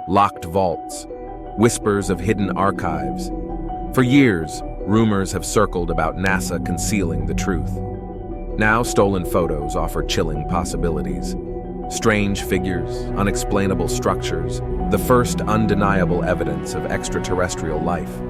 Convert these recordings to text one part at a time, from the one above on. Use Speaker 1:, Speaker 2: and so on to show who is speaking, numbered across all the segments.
Speaker 1: locked vaults, whispers of hidden archives. For years, rumors have circled about NASA concealing the truth. Now stolen photos offer chilling possibilities. Strange figures, unexplainable structures, the first undeniable evidence of extraterrestrial life.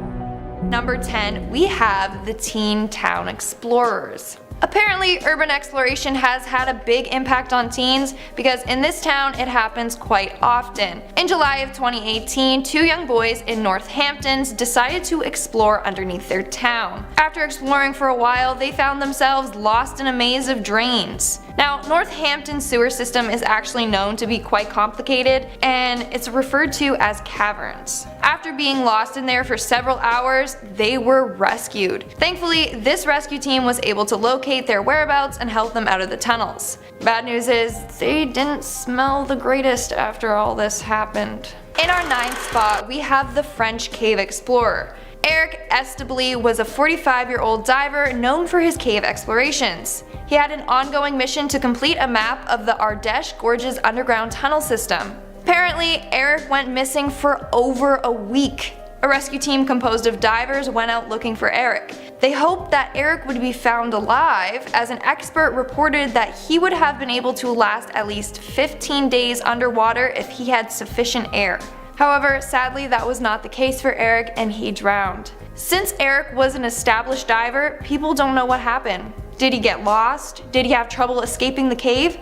Speaker 2: Number 10, we have the Teen Town Explorers. Apparently, urban exploration has had a big impact on teens because in this town it happens quite often. In July of 2018, two young boys in Northampton decided to explore underneath their town. After exploring for a while, they found themselves lost in a maze of drains. Now, Northampton's sewer system is actually known to be quite complicated, and it's referred to as caverns. After being lost in there for several hours, they were rescued. Thankfully, this rescue team was able to locate their whereabouts and help them out of the tunnels. Bad news is, they didn't smell the greatest after all this happened. In our 9th spot, we have the French cave explorer. Eric Estebly was a 45-year-old diver known for his cave explorations. He had an ongoing mission to complete a map of the Ardèche Gorge's underground tunnel system. Apparently, Eric went missing for over a week. A rescue team composed of divers went out looking for Eric. They hoped that Eric would be found alive, as an expert reported that he would have been able to last at least 15 days underwater if he had sufficient air. However, sadly that was not the case for Eric and he drowned. Since Eric was an established diver, people don't know what happened. Did he get lost? Did he have trouble escaping the cave?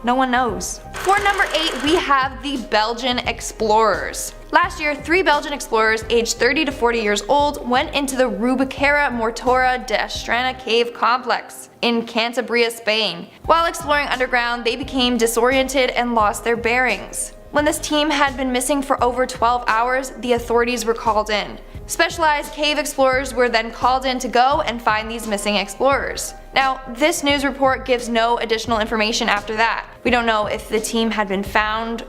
Speaker 2: No one knows. For number 8, we have the Belgian Explorers. Last year, 3 Belgian explorers aged 30 to 40 years old went into the Rubicara Mortora de Astrana cave complex in Cantabria, Spain. While exploring underground, they became disoriented and lost their bearings. When this team had been missing for over 12 hours, the authorities were called in. Specialized cave explorers were then called in to go and find these missing explorers. Now, this news report gives no additional information after that. We don't know if the team had been found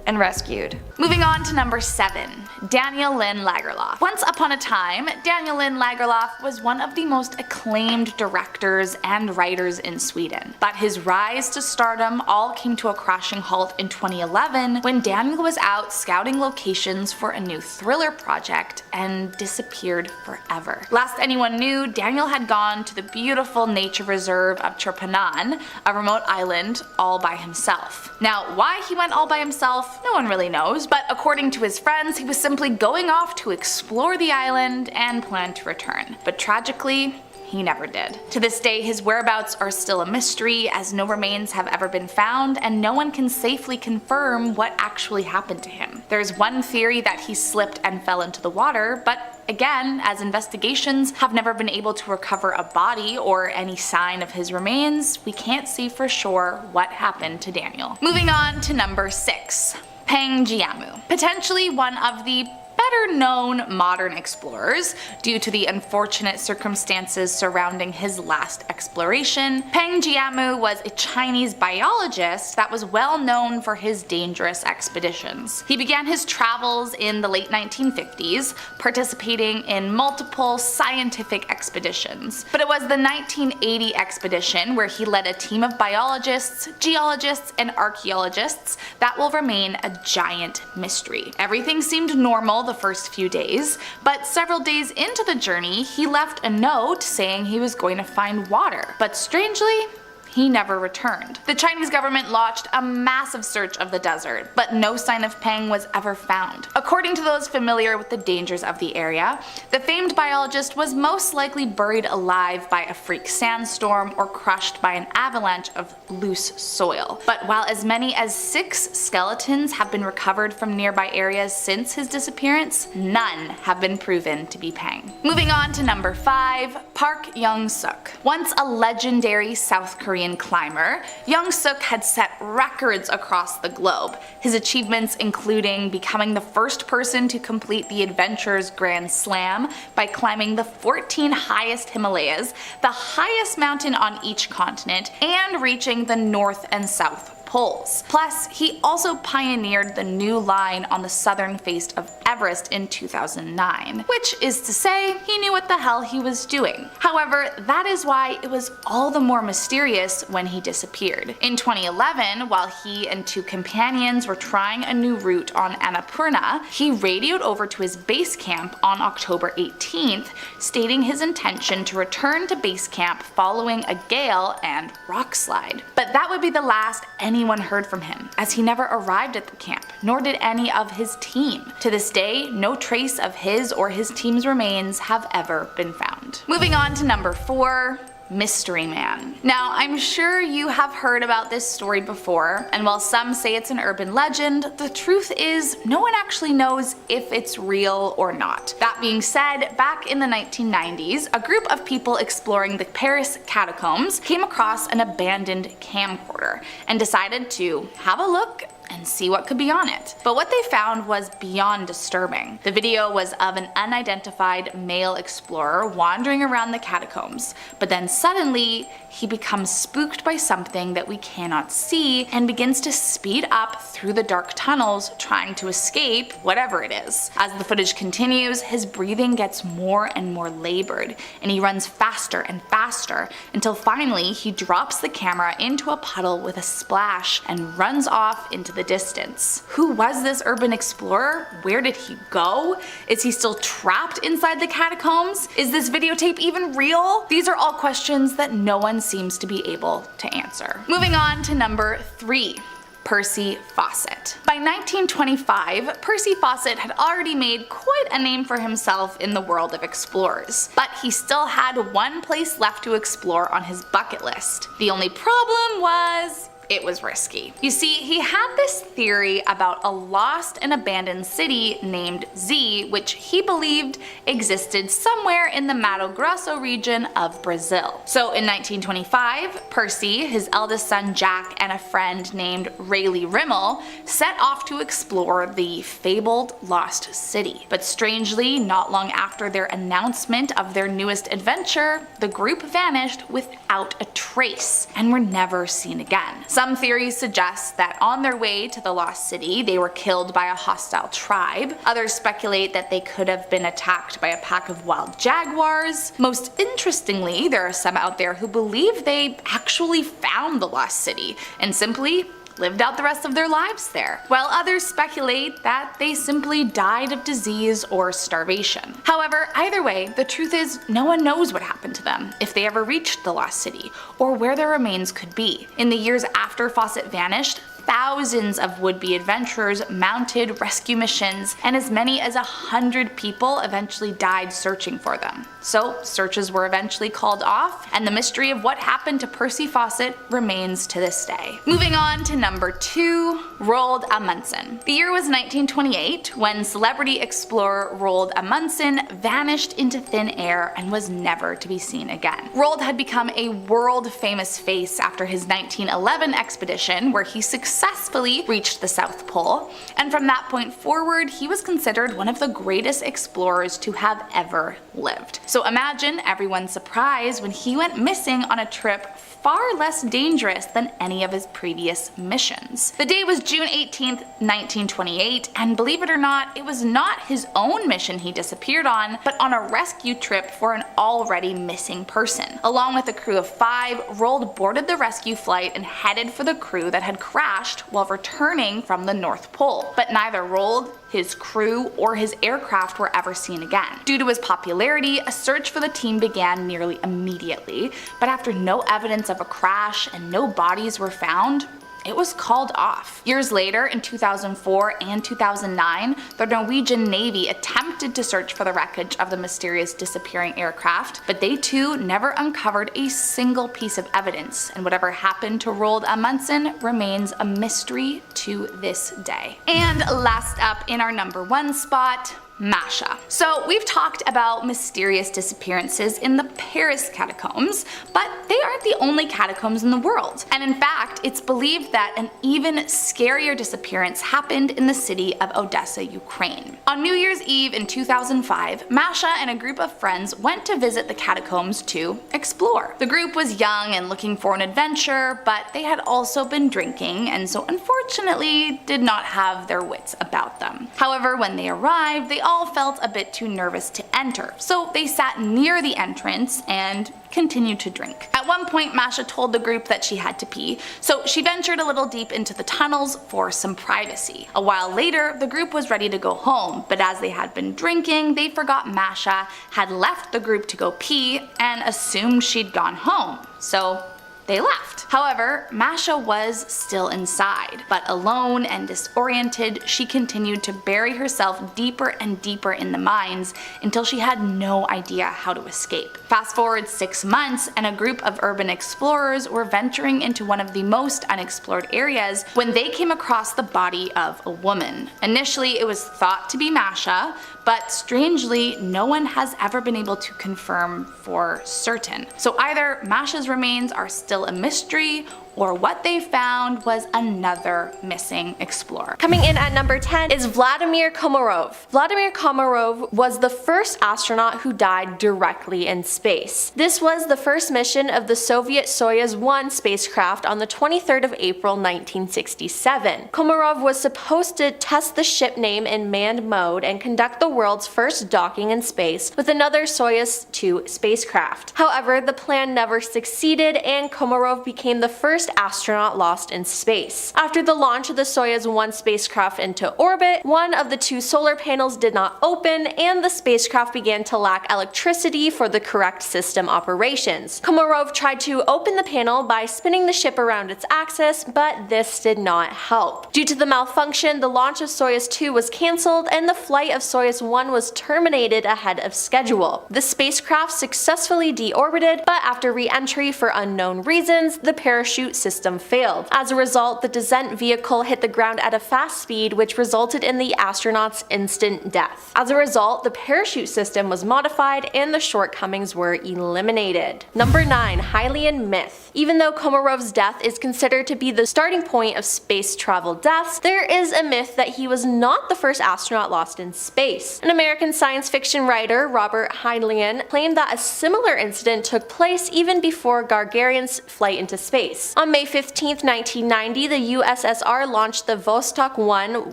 Speaker 2: and rescued.
Speaker 3: Moving on to number 7, Daniel Lyn Lagerlof. Once upon a time, Daniel Lyn Lagerlof was one of the most acclaimed directors and writers in Sweden. But his rise to stardom all came to a crashing halt in 2011 when Daniel was out scouting locations for a new thriller project and disappeared forever. Last anyone knew, Daniel had gone to the beautiful nature reserve of Chirpanan, a remote island, all by himself. Now, why he went all by himself, no one really knows, but according to his friends, he was simply going off to explore the island and planned to return. But tragically, he never did. To this day, his whereabouts are still a mystery, as no remains have ever been found and no one can safely confirm what actually happened to him. There's one theory that he slipped and fell into the water, but again, as investigations have never been able to recover a body or any sign of his remains, we can't see for sure what happened to Daniel. Moving on to number 6. Peng Jiamu. Potentially one of the better known modern explorers due to the unfortunate circumstances surrounding his last exploration. Peng Jiamu was a Chinese biologist that was well known for his dangerous expeditions. He began his travels in the late 1950s, participating in multiple scientific expeditions. But it was the 1980 expedition where he led a team of biologists, geologists, and archaeologists that will remain a giant mystery. Everything seemed normal the first few days, but several days into the journey, he left a note saying he was going to find water. But strangely, he never returned. The Chinese government launched a massive search of the desert, but no sign of Peng was ever found. According to those familiar with the dangers of the area, the famed biologist was most likely buried alive by a freak sandstorm or crushed by an avalanche of loose soil. But while as many as 6 skeletons have been recovered from nearby areas since his disappearance, none have been proven to be Peng. Moving on to number 5, Park Young Suk. Once a legendary South Korean climber, Young Suk had set records across the globe, his achievements including becoming the first person to complete the Adventurers Grand Slam by climbing the 14 highest Himalayas, the highest mountain on each continent, and reaching the North and South poles. Plus, he also pioneered the new line on the southern face of Everest in 2009, which is to say, he knew what the hell he was doing. However, that is why it was all the more mysterious when he disappeared. In 2011, while he and two companions were trying a new route on Annapurna, he radioed over to his base camp on October 18th, stating his intention to return to base camp following a gale and rock slide. But that would be the last anyone heard from him, as he never arrived at the camp, nor did any of his team. To this day, no trace of his or his team's remains have ever been found. Moving on to number 4. Mystery Man. Now, I'm sure you have heard about this story before, and while some say it's an urban legend, the truth is no one actually knows if it's real or not. That being said, back in the 1990s, a group of people exploring the Paris catacombs came across an abandoned camcorder and decided to have a look and see what could be on it. But what they found was beyond disturbing. The video was of an unidentified male explorer wandering around the catacombs, but then suddenly he becomes spooked by something that we cannot see and begins to speed up through the dark tunnels trying to escape whatever it is. As the footage continues, his breathing gets more and more labored, and he runs faster and faster until finally he drops the camera into a puddle with a splash and runs off into the distance. Who was this urban explorer? Where did he go? Is he still trapped inside the catacombs? Is this videotape even real? These are all questions that no one seems to be able to answer. Moving on to number 3. Percy Faucet. By 1925, Percy Faucet had already made quite a name for himself in the world of explorers, but he still had one place left to explore on his bucket list. The only problem was it was risky. You see, he had this theory about a lost and abandoned city named Z, which he believed existed somewhere in the Mato Grosso region of Brazil. So in 1925, Percy, his eldest son Jack, and a friend named Rayleigh Rimmel set off to explore the fabled lost city. But strangely, not long after their announcement of their newest adventure, the group vanished without a trace and were never seen again. Some theories suggest that on their way to the lost city, they were killed by a hostile tribe. Others speculate that they could have been attacked by a pack of wild jaguars. Most interestingly, there are some out there who believe they actually found the lost city and simply lived out the rest of their lives there, while others speculate that they simply died of disease or starvation. However, either way, the truth is no one knows what happened to them, if they ever reached the lost city, or where their remains could be. In the years after Faucet vanished, thousands of would-be adventurers mounted rescue missions, and as many as 100 people eventually died searching for them. So searches were eventually called off, and the mystery of what happened to Percy Faucet remains to this day. Moving on to number 2, Ral Amenson. The year was 1928 when celebrity explorer Ral Amenson vanished into thin air and was never to be seen again. Ral had become a world-famous face after his 1911 expedition, where he successfully reached the South Pole, and from that point forward he was considered one of the greatest explorers to have ever lived. So imagine everyone's surprise when he went missing on a trip far less dangerous than any of his previous missions. The day was June 18th, 1928, and believe it or not, it was not his own mission he disappeared on, but on a rescue trip for an already missing person. Along with a crew of 5, Ral boarded the rescue flight and headed for the crew that had crashed while returning from the North Pole. But neither Ral, his crew, or his aircraft were ever seen again. Due to his popularity, a search for the team began nearly immediately, but after no evidence of a crash and no bodies were found, it was called off. Years later, in 2004 and 2009, the Norwegian Navy attempted to search for the wreckage of the mysterious disappearing aircraft, but they too never uncovered a single piece of evidence, and whatever happened to Ral Amenson remains a mystery to this day. And last up in our number 1 spot, Masha. So we've talked about mysterious disappearances in the Paris catacombs, but they aren't the only catacombs in the world. And in fact, it's believed that an even scarier disappearance happened in the city of Odessa, Ukraine. On New Year's Eve in 2005, Masha and a group of friends went to visit the catacombs to explore. The group was young and looking for an adventure, but they had also been drinking and so unfortunately did not have their wits about them. However, when they arrived, they all felt a bit too nervous to enter, so they sat near the entrance and continued to drink. At one point, Masha told the group that she had to pee, so she ventured a little deep into the tunnels for some privacy. A while later, the group was ready to go home, but as they had been drinking, they forgot Masha had left the group to go pee and assumed she'd gone home, so they left. However, Masha was still inside, but alone and disoriented, she continued to bury herself deeper and deeper in the mines until she had no idea how to escape. Fast forward 6 months and a group of urban explorers were venturing into one of the most unexplored areas when they came across the body of a woman. Initially, it was thought to be Masha, but strangely, no one has ever been able to confirm for certain. So either Masha's remains are still a mystery, or what they found was another missing explorer.
Speaker 4: Coming in at number 10 is Vladimir Karov. Vladimir Karov was the first astronaut who died directly in space. This was the first mission of the Soviet Soyuz 1 spacecraft on the 23rd of April 1967. Komarov was supposed to test the ship name in manned mode and conduct the world's first docking in space with another Soyuz 2 spacecraft. However, the plan never succeeded and Komarov became the first astronaut lost in space. After the launch of the Soyuz 1 spacecraft into orbit, one of the 2 solar panels did not open and the spacecraft began to lack electricity for the correct system operations. Komarov tried to open the panel by spinning the ship around its axis, but this did not help. Due to the malfunction, the launch of Soyuz 2 was cancelled and the flight of Soyuz 1 was terminated ahead of schedule. The spacecraft successfully deorbited, but after re-entry for unknown reasons, the parachute system failed. As a result, the descent vehicle hit the ground at a fast speed, which resulted in the astronauts' instant death. As a result, the parachute system was modified and the shortcomings were eliminated. Number 9. Lyn Myth. Even though Komarov's death is considered to be the starting point of space travel deaths, there is a myth that he was not the first astronaut lost in space. An American science fiction writer, Robert Heinlein, claimed that a similar incident took place even before Gagarin's flight into space. On May 15, 1990, the USSR launched the Vostok 1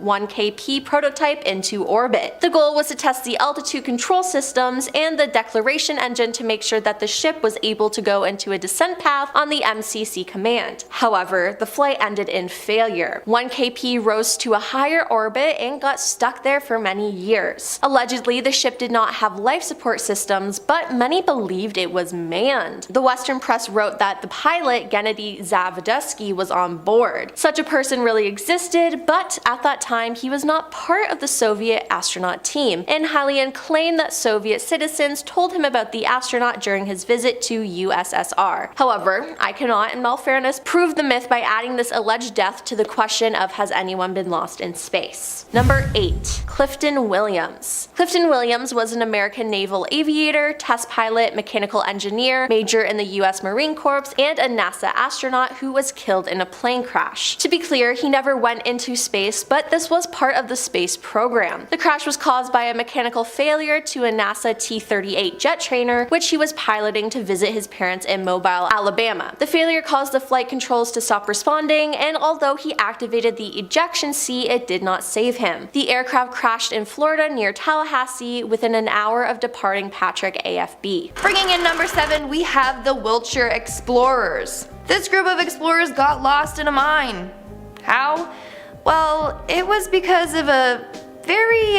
Speaker 4: 1KP prototype into orbit. The goal was to test the altitude control systems and the declaration engine to make sure that the ship was able to go into a descent path on the MCC command. However, the flight ended in failure. 1KP rose to a higher orbit and got stuck there for many years. Allegedly, the ship did not have life support systems, but many believed it was manned. The Western press wrote that the pilot, Gennady Zavodesky, was on board. Such a person really existed, but at that time he was not part of the Soviet astronaut team, and Heinlein claimed that Soviet citizens told him about the astronaut during his visit to USSR. However, I cannot, in all fairness, prove the myth by adding this alleged death to the question of has anyone been lost in space. Number 8. Clifton Williams. Clifton Williams was an American naval aviator, test pilot, mechanical engineer, major in the US Marine Corps, and a NASA astronaut who was killed in a plane crash. To be clear, he never went into space, but this was part of the space program. The crash was caused by a mechanical failure to a NASA T-38 jet trainer, which he was piloting to visit his parents in Mobile, Alabama. The failure caused the flight controls to stop responding, and although he activated the ejection seat, it did not save him. The aircraft crashed in Florida near Tallahassee within an hour of departing Patrick AFB.
Speaker 2: Bringing in number 7, we have the Wilshire Explorers. This group of explorers got lost in a mine. How? Well, it was because of a very,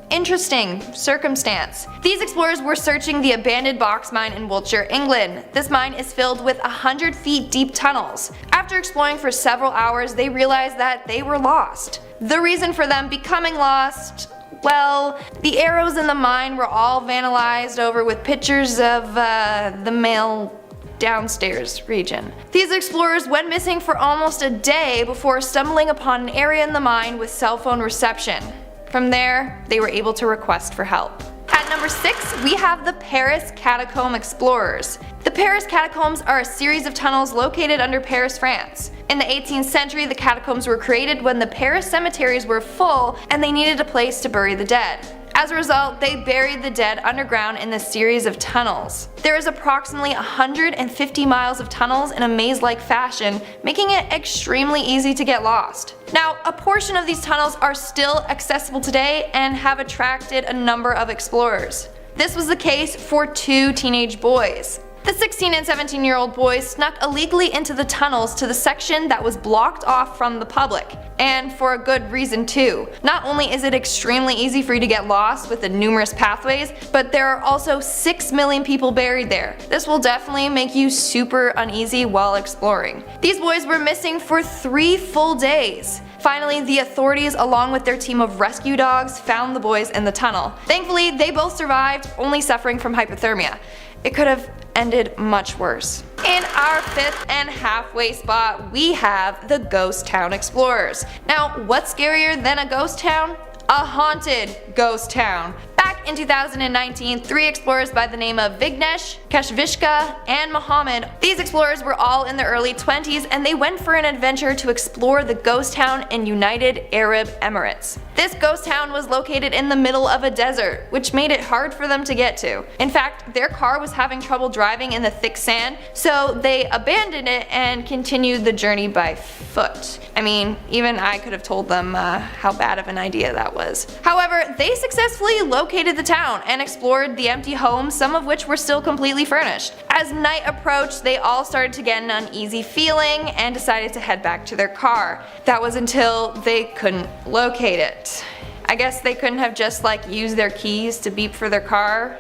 Speaker 2: interesting circumstance. These explorers were searching the abandoned box mine in Wiltshire, England. This mine is filled with 100 feet deep tunnels. After exploring for several hours, they realized that they were lost. The reason for them becoming lost, well, the arrows in the mine were all vandalized over with pictures of the male downstairs region. These explorers went missing for almost a day before stumbling upon an area in the mine with cell phone reception. From there, they were able to request for help. At number 6, we have the Paris Catacomb Explorers. The Paris Catacombs are a series of tunnels located under Paris, France. In the 18th century, the catacombs were created when the Paris cemeteries were full and they needed a place to bury the dead. As a result, they buried the dead underground in this series of tunnels. There is approximately 150 miles of tunnels in a maze-like fashion, making it extremely easy to get lost. Now, a portion of these tunnels are still accessible today and have attracted a number of explorers. This was the case for 2 teenage boys. The 16 and 17-year-old boys snuck illegally into the tunnels to the section that was blocked off from the public, and for a good reason too. Not only is it extremely easy for you to get lost with the numerous pathways, but there are also 6 million people buried there. This will definitely make you super uneasy while exploring. These boys were missing for 3 full days. Finally, the authorities, along with their team of rescue dogs, found the boys in the tunnel. Thankfully, they both survived, only suffering from hypothermia. It could have ended much worse. In our 5th and halfway spot, we have the Ghost Town Explorers. Now, what's scarier than a ghost town? A haunted ghost town. Back in 2019, 3 explorers by the name of Vignesh, Kashvishka, and Mohammed. These explorers were all in their early 20s and they went for an adventure to explore the ghost town in United Arab Emirates. This ghost town was located in the middle of a desert, which made it hard for them to get to. In fact, their car was having trouble driving in the thick sand, so they abandoned it and continued the journey by foot. I mean, even I could have told them how bad of an idea that was. However, they successfully located the town and explored the empty homes, some of which were still completely furnished. As night approached, they all started to get an uneasy feeling and decided to head back to their car. That was until they couldn't locate it. I guess they couldn't have just used their keys to beep for their car.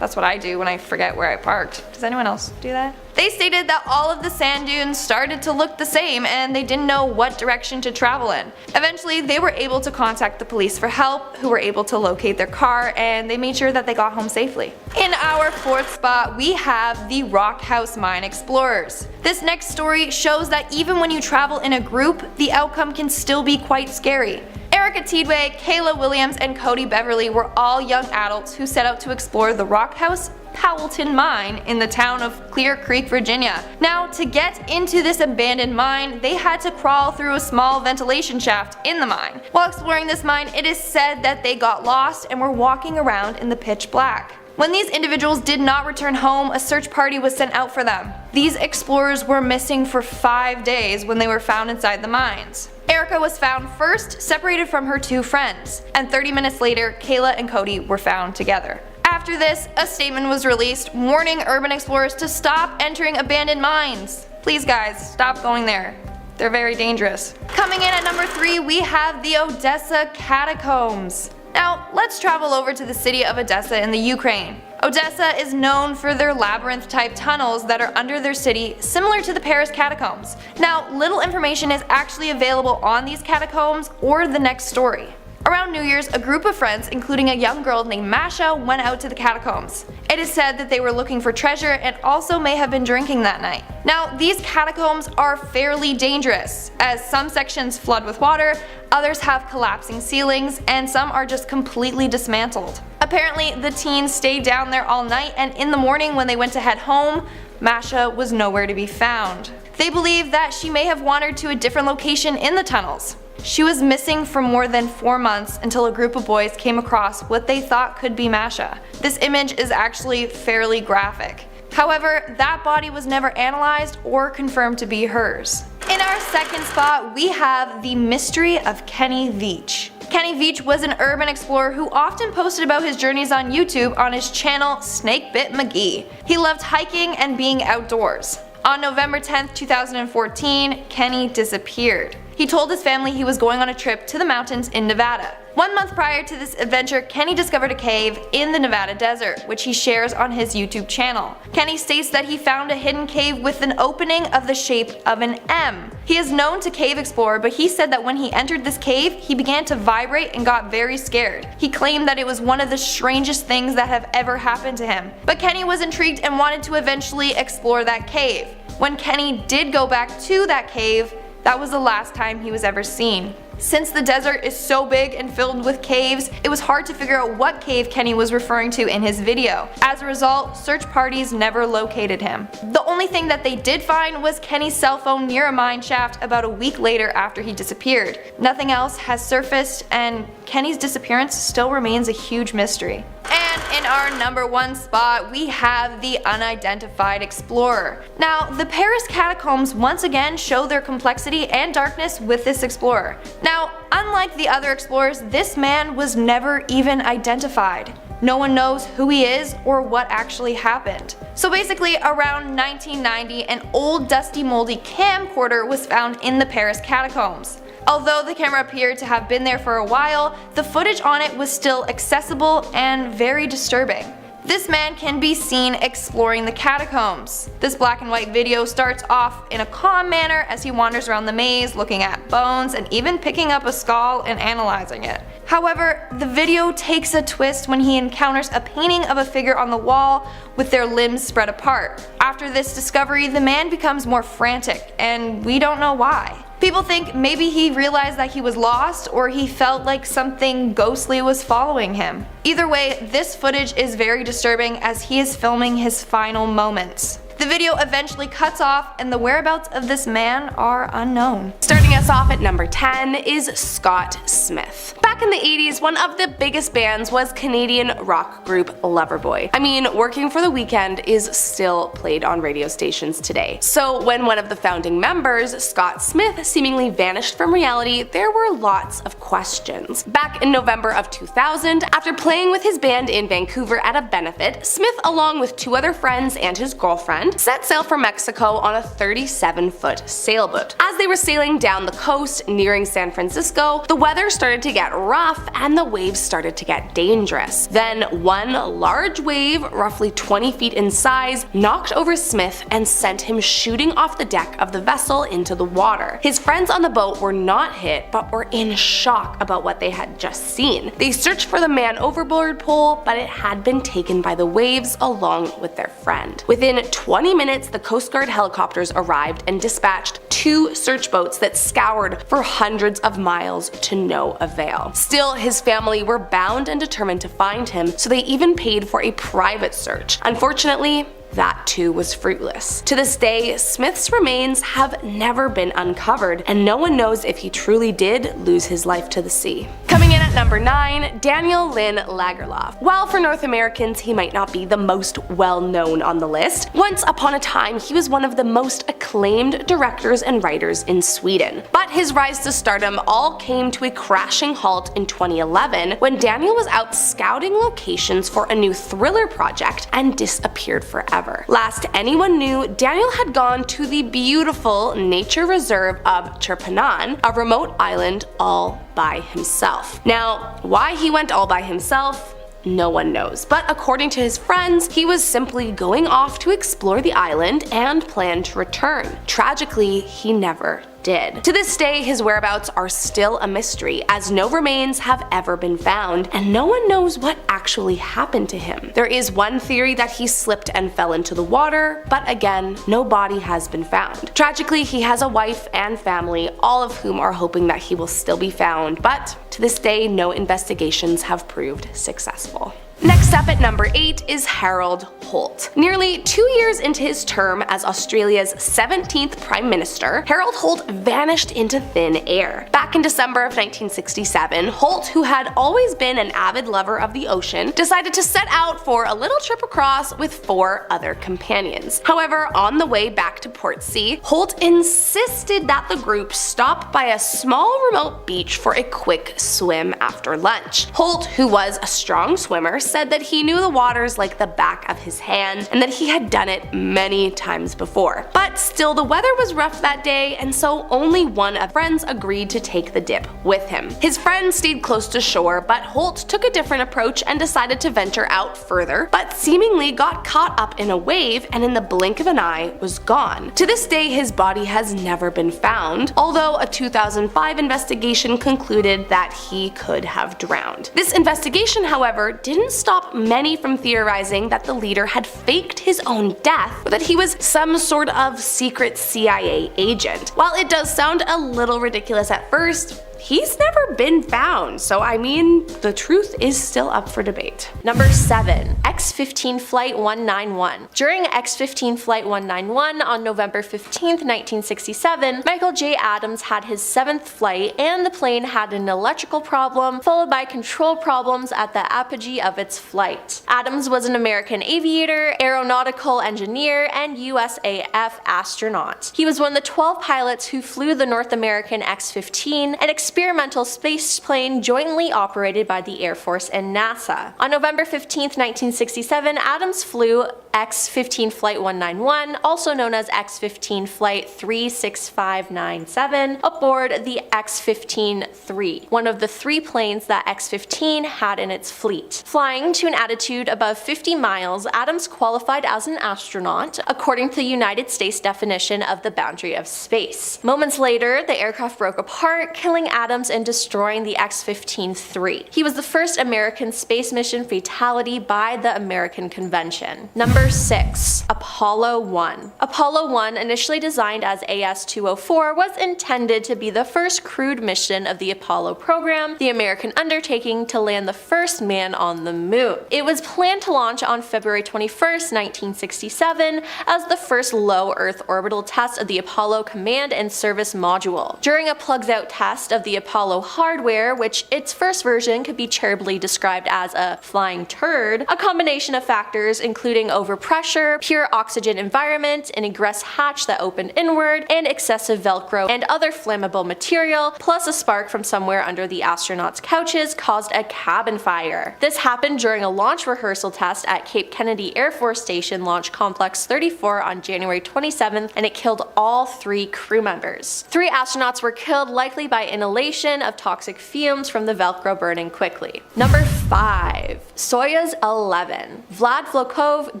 Speaker 2: That's what I do when I forget where I parked. Does anyone else do that? They stated that all of the sand dunes started to look the same and they didn't know what direction to travel in. Eventually, they were able to contact the police for help, who were able to locate their car, and they made sure that they got home safely. In our 4th spot, we have the Rock House Mine Explorers. This next story shows that even when you travel in a group, the outcome can still be quite scary. Erica Tidway, Kayla Williams, and Cody Beverly were all young adults who set out to explore the Rock House Powellton Mine in the town of Clear Creek, Virginia. Now, to get into this abandoned mine, they had to crawl through a small ventilation shaft in the mine. While exploring this mine, it is said that they got lost and were walking around in the pitch black. When these individuals did not return home, a search party was sent out for them. These explorers were missing for 5 days when they were found inside the mines. Erica was found first, separated from her 2 friends, and 30 minutes later, Kayla and Cody were found together. After this, a statement was released warning urban explorers to stop entering abandoned mines. Please guys, stop going there. They're very dangerous. Coming in at number 3, we have the Odessa Catacombs. Now, let's travel over to the city of Odessa in the Ukraine. Odessa is known for their labyrinth-type tunnels that are under their city, similar to the Paris catacombs. Now, little information is actually available on these catacombs or the next story. Around New Year's, a group of friends, including a young girl named Masha, went out to the catacombs. It is said that they were looking for treasure and also may have been drinking that night. Now, these catacombs are fairly dangerous, as some sections flood with water, others have collapsing ceilings, and some are just completely dismantled. Apparently, the teens stayed down there all night, and in the morning when they went to head home, Masha was nowhere to be found. They believe that she may have wandered to a different location in the tunnels. She was missing for more than 4 months until a group of boys came across what they thought could be Masha. This image is actually fairly graphic. However, that body was never analyzed or confirmed to be hers. In our 2nd spot, we have the mystery of Kenny Veach. Kenny Veach was an urban explorer who often posted about his journeys on YouTube on his channel Snakebit McGee. He loved hiking and being outdoors. On November 10th, 2014, Kenny disappeared. He told his family he was going on a trip to the mountains in Nevada. 1 month prior to this adventure, Kenny discovered a cave in the Nevada desert, which he shares on his YouTube channel. Kenny states that he found a hidden cave with an opening of the shape of an M. He is known to cave explore, but he said that when he entered this cave, he began to vibrate and got very scared. He claimed that it was one of the strangest things that have ever happened to him. But Kenny was intrigued and wanted to eventually explore that cave. When Kenny did go back to that cave, that was the last time he was ever seen. Since the desert is so big and filled with caves, it was hard to figure out what cave Kenny was referring to in his video. As a result, search parties never located him. The only thing that they did find was Kenny's cell phone near a mine shaft about a week later after he disappeared. Nothing else has surfaced, and Kenny's disappearance still remains a huge mystery. And in our number 1 spot, we have the Unidentified Explorer. Now, the Paris catacombs once again show their complexity and darkness with this explorer. Now, unlike the other explorers, this man was never even identified. No one knows who he is or what actually happened. So basically, around 1990, an old dusty moldy camcorder was found in the Paris catacombs. Although the camera appeared to have been there for a while, the footage on it was still accessible and very disturbing. This man can be seen exploring the catacombs. This black and white video starts off in a calm manner as he wanders around the maze looking at bones and even picking up a skull and analyzing it. However, the video takes a twist when he encounters a painting of a figure on the wall with their limbs spread apart. After this discovery, the man becomes more frantic, and we don't know why. People think maybe he realized that he was lost, or he felt like something ghostly was following him. Either way, this footage is very disturbing as he is filming his final moments. The video eventually cuts off, and the whereabouts of this man are unknown.
Speaker 4: Starting us off at number 10 is Scott Smith. Back in the 80s, one of the biggest bands was Canadian rock group Loverboy. I mean, Working for the Weekend is still played on radio stations today. So when one of the founding members, Scott Smith, seemingly vanished from reality, there were lots of questions. Back in November of 2000, after playing with his band in Vancouver at a benefit, Smith, along with 2 other friends and his girlfriend, set sail for Mexico on a 37-foot sailboat. As they were sailing down the coast, nearing San Francisco, the weather started to get rough and the waves started to get dangerous. Then one large wave, roughly 20 feet in size, knocked over Smith and sent him shooting off the deck of the vessel into the water. His friends on the boat were not hit, but were in shock about what they had just seen. They searched for the man overboard pole, but it had been taken by the waves along with their friend. Within 20 minutes, the Coast Guard helicopters arrived and dispatched 2 search boats that scoured for hundreds of miles to no avail. Still, his family were bound and determined to find him, so they even paid for a private search. Unfortunately, that too was fruitless. To this day, Smith's remains have never been uncovered, and no one knows if he truly did lose his life to the sea. Coming in at number 9, Daniel Lyn Lagerlof. While for North Americans he might not be the most well known on the list, once upon a time he was one of the most acclaimed directors and writers in Sweden. But his rise to stardom all came to a crashing halt in 2011 when Daniel was out scouting locations for a new thriller project and disappeared forever. Last anyone knew, Daniel had gone to the beautiful nature reserve of Chirpanan, a remote island, all by himself. Now, why he went all by himself, no one knows, but according to his friends, he was simply going off to explore the island and planned to return. Tragically, he never did. To this day, his whereabouts are still a mystery, as no remains have ever been found, and no one knows what actually happened to him. There is one theory that he slipped and fell into the water, but again, no body has been found. Tragically, he has a wife and family, all of whom are hoping that he will still be found, but to this day, no investigations have proved successful. Next up at number 8 is Harold Holt. Nearly 2 years into his term as Australia's 17th Prime Minister, Harold Holt vanished into thin air. Back in December of 1967, Holt, who had always been an avid lover of the ocean, decided to set out for a little trip across with 4 other companions. However, on the way back to Portsea, Holt insisted that the group stop by a small remote beach for a quick swim after lunch. Holt, who was a strong swimmer, said that he knew the waters like the back of his hand and that he had done it many times before. But still, the weather was rough that day, and so only one of friends agreed to take the dip with him. His friend stayed close to shore, but Holt took a different approach and decided to venture out further, but seemingly got caught up in a wave and in the blink of an eye was gone. To this day, his body has never been found, although a 2005 investigation concluded that he could have drowned. This investigation, however, didn't stop many from theorizing that the leader had faked his own death, or that he was some sort of secret CIA agent. While it does sound a little ridiculous at first, he's never been found, so I mean, the truth is still up for debate. Number 7. X-15 Flight 191. During X-15 Flight 191 on November 15, 1967, Michael J. Adams had his 7th flight and the plane had an electrical problem followed by control problems at the apogee of its flight. Adams was an American aviator, aeronautical engineer, and USAF astronaut. He was one of the 12 pilots who flew the North American X-15, an experimental space plane jointly operated by the Air Force and NASA. On November 15, 1967, Adams flew X-15 Flight 191, also known as X-15 Flight 36597, aboard the X-15-3, one of the 3 planes that X-15 had in its fleet. Flying to an altitude above 50 miles, Adams qualified as an astronaut, according to the United States definition of the boundary of space. Moments later, the aircraft broke apart, killing Adams and destroying the X-15-3. He was the first American space mission fatality by the American Convention. Number 6. Apollo 1. Apollo 1, initially designed as AS-204, was intended to be the first crewed mission of the Apollo program, the American undertaking to land the first man on the moon. It was planned to launch on February 21, 1967, as the first low Earth orbital test of the Apollo Command and Service Module. During a plugs-out test of the Apollo hardware, which its first version could be charitably described as a flying turd, a combination of factors including overpressure, pure oxygen environment, an egress hatch that opened inward, and excessive Velcro and other flammable material, plus a spark from somewhere under the astronauts' couches caused a cabin fire. This happened during a launch rehearsal test at Cape Kennedy Air Force Station Launch Complex 34 on January 27th, and it killed all 3 crew members. 3 astronauts were killed, likely by inhalation of toxic fumes from the Velcro burning quickly. Number 5. Soyuz 11. Vlad Vlokov,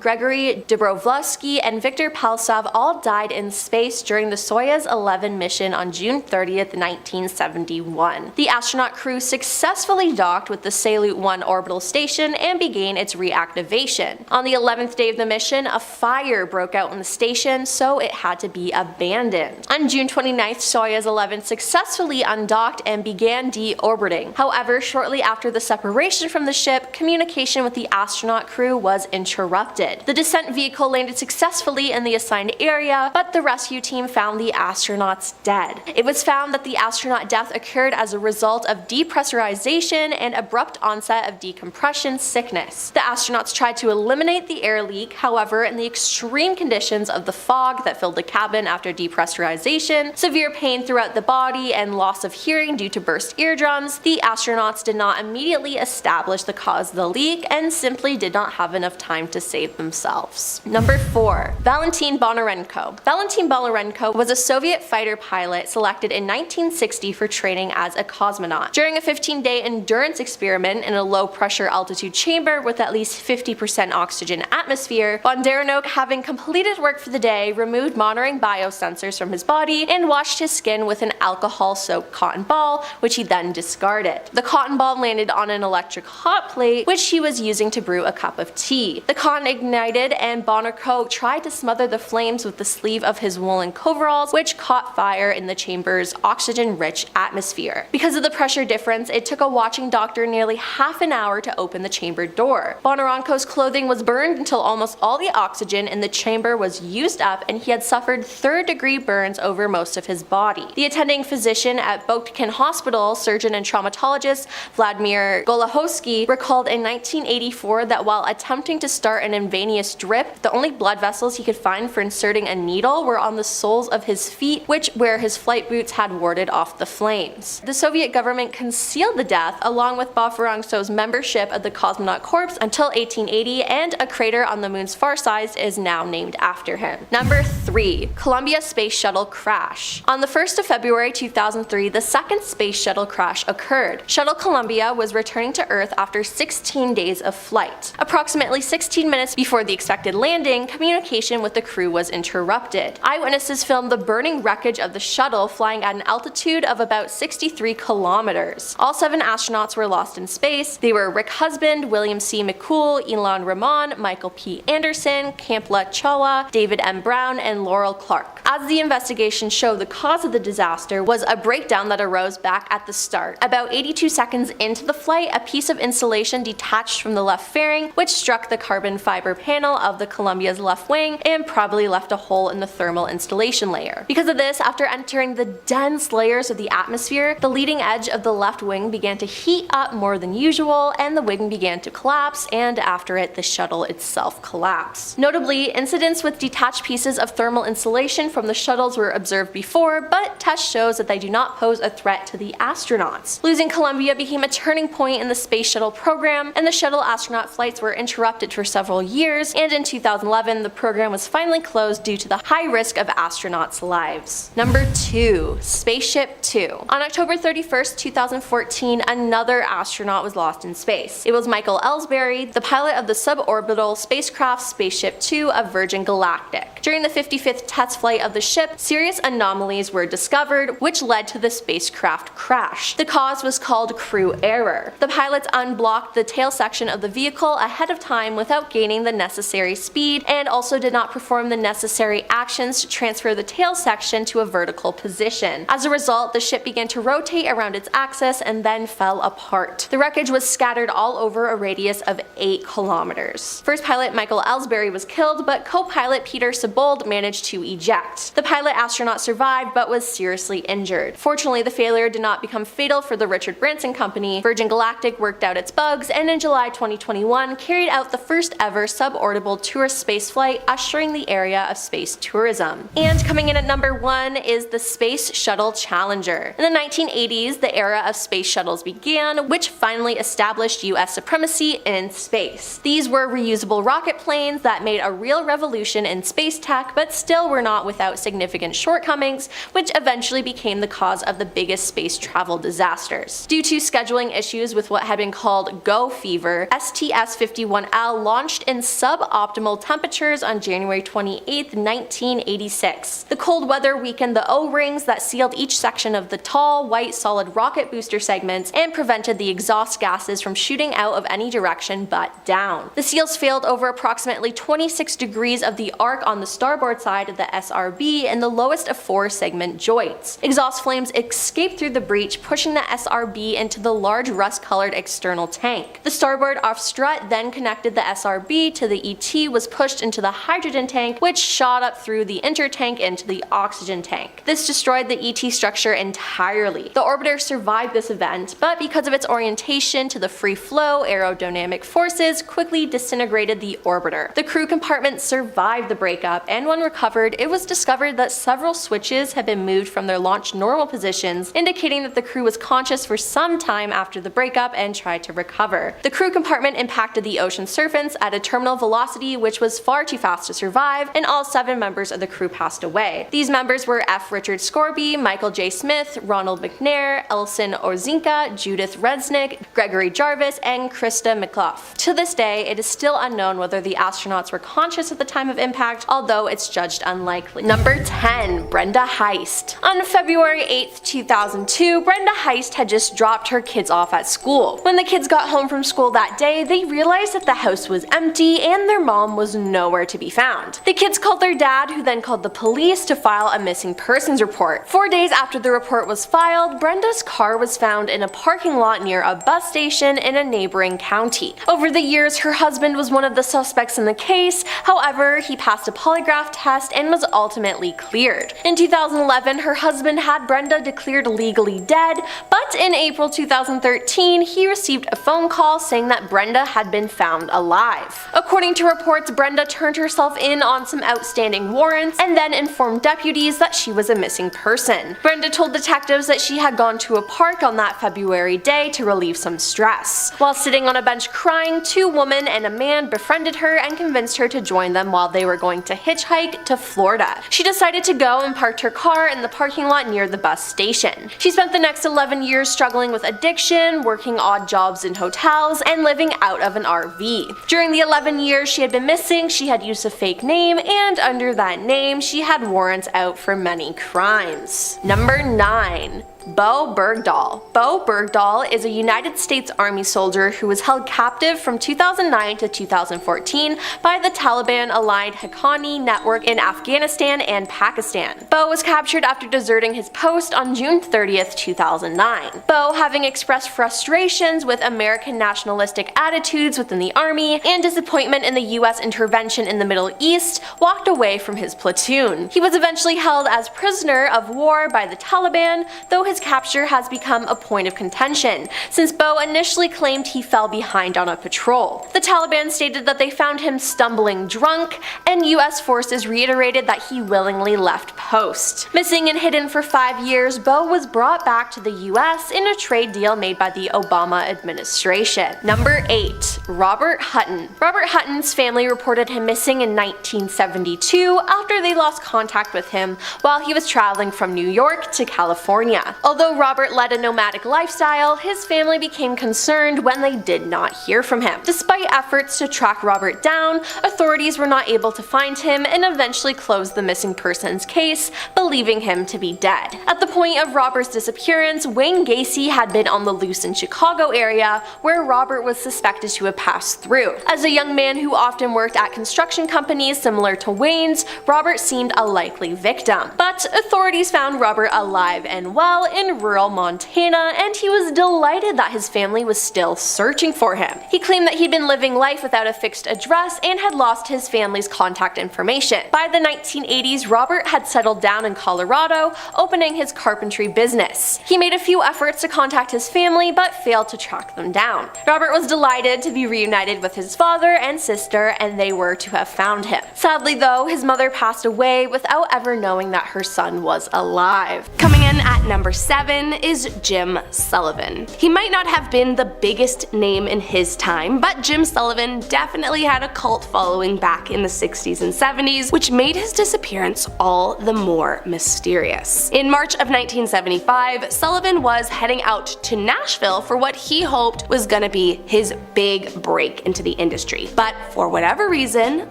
Speaker 4: Gregory Dobrovolsky, and Viktor Paltsov all died in space during the Soyuz 11 mission on June 30th, 1971. The astronaut crew successfully docked with the Salyut 1 orbital station and began its reactivation. On the 11th day of the mission, a fire broke out in the station, so it had to be abandoned. On June 29th, Soyuz 11 successfully undocked and began deorbiting. However, shortly after the separation from the ship, communication with the astronaut crew was interrupted. The descent vehicle landed successfully in the assigned area, but the rescue team found the astronauts dead. It was found that the astronaut death occurred as a result of depressurization and abrupt onset of decompression sickness. The astronauts tried to eliminate the air leak, however, in the extreme conditions of the fog that filled the cabin after depressurization, severe pain throughout the body, and loss of hearing due to burst eardrums, the astronauts did not immediately establish the cause of the leak and simply did not have enough time to save themselves. Number 4. Valentin Bonarenko. Valentin Bonarenko was a Soviet fighter pilot selected in 1960 for training as a cosmonaut. During a 15-day endurance experiment in a low-pressure altitude chamber with at least 50% oxygen atmosphere, Bondarenko, having completed work for the day, removed monitoring biosensors from his body and washed his skin with an alcohol-soaked cotton ball, which he then discarded. The cotton ball landed on an electric hot plate, which he was using to brew a cup of tea. The cotton ignited, and Bonarenko tried to smother the flames with the sleeve of his woolen coveralls, which caught fire in the chamber's oxygen-rich atmosphere. Because of the pressure difference, it took a watching doctor nearly half an hour to open the chamber door. Bonarenko's clothing was burned until almost all the oxygen in the chamber was used up, and he had suffered third-degree burns over most of his body. The attending physician at Botkin Hospital, surgeon and traumatologist Vladimir Golahowski, recalled in 1984 that while attempting to start an intravenous drip, the only blood vessels he could find for inserting a needle were on the soles of his feet, where his flight boots had warded off the flames. The Soviet government concealed the death along with Bonarenko's membership of the Cosmonaut Corps until 1880, and a crater on the moon's far side is now named after him. Number 3. Columbia Space Shuttle Crash. On the 1st of February 2003, the second space shuttle crash occurred. Shuttle Columbia was returning to Earth after 16 days of flight. Approximately 16 minutes before the expected landing, communication with the crew was interrupted. Eyewitnesses filmed the burning wreckage of the shuttle flying at an altitude of about 63 kilometers. All 7 astronauts were lost in space. They were Rick Husband, William C. McCool, Elon Ramon, Michael P. Anderson, Kampla Chawla, David M. Brown, and and Laurel Clark. As the investigation showed, the cause of the disaster was a breakdown that arose back at the start. About 82 seconds into the flight, a piece of insulation detached from the left fairing, which struck the carbon fiber panel of the Columbia's left wing and probably left a hole in the thermal insulation layer. Because of this, after entering the dense layers of the atmosphere, the leading edge of the left wing began to heat up more than usual, and the wing began to collapse, and after it, the shuttle itself collapsed. Notably, incidents with detached pieces of thermal insulation from the shuttles were observed before, but tests shows that they do not pose a threat to the astronauts. Losing Columbia became a turning point in the space shuttle program, and the shuttle astronaut flights were interrupted for several years, and in 2011 the program was finally closed due to the high risk of astronauts' lives. Number 2. Spaceship II. On October 31st, 2014, another astronaut was lost in space. It was Michael Ellsbury, the pilot of the suborbital spacecraft Spaceship II of Virgin Galactic. During the 55th test flight of the ship, serious anomalies were discovered, which led to the spacecraft crash. The cause was called crew error. The pilots unblocked the tail section of the vehicle ahead of time without gaining the necessary speed, and also did not perform the necessary actions to transfer the tail section to a vertical position. As a result, the ship began to rotate around its axis and then fell apart. The wreckage was scattered all over a radius of 8 kilometers. First pilot Michael Ellsbury was killed, but co-pilot Peter Sibold managed to eject. The pilot astronaut survived but was seriously injured. Fortunately, the failure did not become fatal for the Richard Branson Company. Virgin Galactic worked out its bugs, and in July 2021 carried out the first ever suborbital tourist spaceflight, ushering the area of space tourism. And coming in at number 1 is the Space Shuttle Challenger. In the 1980s, the era of space shuttles began, which finally established US supremacy in space. These were reusable rocket planes that made a real revolution in space tech, but still were not without significant shortcomings, which eventually became the cause of the biggest space travel disasters. Due to scheduling issues with what had been called GO fever, STS-51L launched in suboptimal temperatures on January 28, 1986. The cold weather weakened the O-rings that sealed each section of the tall, white solid rocket booster segments and prevented the exhaust gases from shooting out of any direction but down. The seals failed over approximately 26 degrees of the arc on the starboard side of the SRB and the lowest of 4 segment joints. Exhaust flames escaped through the breach, pushing the SRB into the large rust-colored external tank. The starboard off strut then connected the SRB to the ET, was pushed into the hydrogen tank, which shot up through the intertank into the oxygen tank. This destroyed the ET structure entirely. The orbiter survived this event, but because of its orientation to the free flow aerodynamic forces, quickly disintegrated the orbiter. The crew compartment survived the breakup, and when recovered, it was discovered that several switches had been moved from their launch normal positions, indicating that the crew was conscious for some time after the breakup and tried to recover. The crew compartment impacted the ocean surface at a terminal velocity which was far too fast to survive, and all 7 members of the crew passed away. These members were F. Richard Scorby, Michael J. Smith, Ronald McNair, Elson Orzinka, Judith Resnick, Gregory Jarvis, and Krista McClough. To this day, it is still unknown whether the astronauts were conscious at the time of impact, although it's judged unlikely. Number 10. Brenda Heist. On February 8, 2002, Brenda Heist had just dropped her kids off at school. When the kids got home from school that day, they realized that the house was empty and their mom was nowhere to be found. The kids called their dad, who then called the police to file a missing persons report. 4 days after the report was filed, Brenda's car was found in a parking lot near a bus station in a neighboring county. Over the years, her husband was one of the suspects in the case. However, he passed a polygraph test and was ultimately cleared. In 2011, her husband had Brenda declared legally dead, but in April 2013, he received a phone call saying that Brenda had been found alive. According to reports, Brenda turned herself in on some outstanding warrants and then informed deputies that she was a missing person. Brenda told detectives that she had gone to a park on that February day to relieve some stress. While sitting on a bench crying, 2 women and a man befriended her and convinced her to join them while they were going to hitchhike to Florida. She decided to go and parked her car in the parking lot near the bus station. She spent the next 11 years struggling with addiction, working odd jobs in hotels, and living out of an RV. During the 11 years she had been missing, she had used a fake name, and under that name she had warrants out for many crimes. Number 9. Bo Bergdahl. Bo Bergdahl is a United States Army soldier who was held captive from 2009 to 2014 by the Taliban-aligned Haqqani network in Afghanistan and Pakistan. Bo was captured after deserting his post on June 30th, 2009. Bo, having expressed frustrations with American nationalistic attitudes within the Army and disappointment in the US intervention in the Middle East, walked away from his platoon. He was eventually held as prisoner of war by the Taliban, though his capture has become a point of contention, since Bo initially claimed he fell behind on a patrol. The Taliban stated that they found him stumbling drunk, and US forces reiterated that he willingly left post. Missing and hidden for 5 years, Bo was brought back to the US in a trade deal made by the Obama administration. Number 8. Robert Hutton. Robert Hutton's family reported him missing in 1972 after they lost contact with him while he was traveling from New York to California. Although Robert led a nomadic lifestyle, his family became concerned when they did not hear from him. Despite efforts to track Robert down, authorities were not able to find him and eventually closed the missing persons case, believing him to be dead. At the point of Robert's disappearance, Wayne Gacy had been on the loose in Chicago area, where Robert was suspected to have passed through. As a young man who often worked at construction companies similar to Wayne's, Robert seemed a likely victim. But authorities found Robert alive and well in rural Montana, and he was delighted that his family was still searching for him. He claimed that he'd been living life without a fixed address and had lost his family's contact information. By the 1980s, Robert had settled down in Colorado, opening his carpentry business. He made a few efforts to contact his family, but failed to track them down. Robert was delighted to be reunited with his father and sister, and they were to have found him. Sadly though, his mother passed away without ever knowing that her son was alive.
Speaker 5: Coming in at number 7 is Jim Sullivan. He might not have been the biggest name in his time, but Jim Sullivan definitely had a cult following back in the 60s and 70s, which made his disappearance all the more mysterious. In March of 1975, Sullivan was heading out to Nashville for what he hoped was gonna be his big break into the industry. But for whatever reason,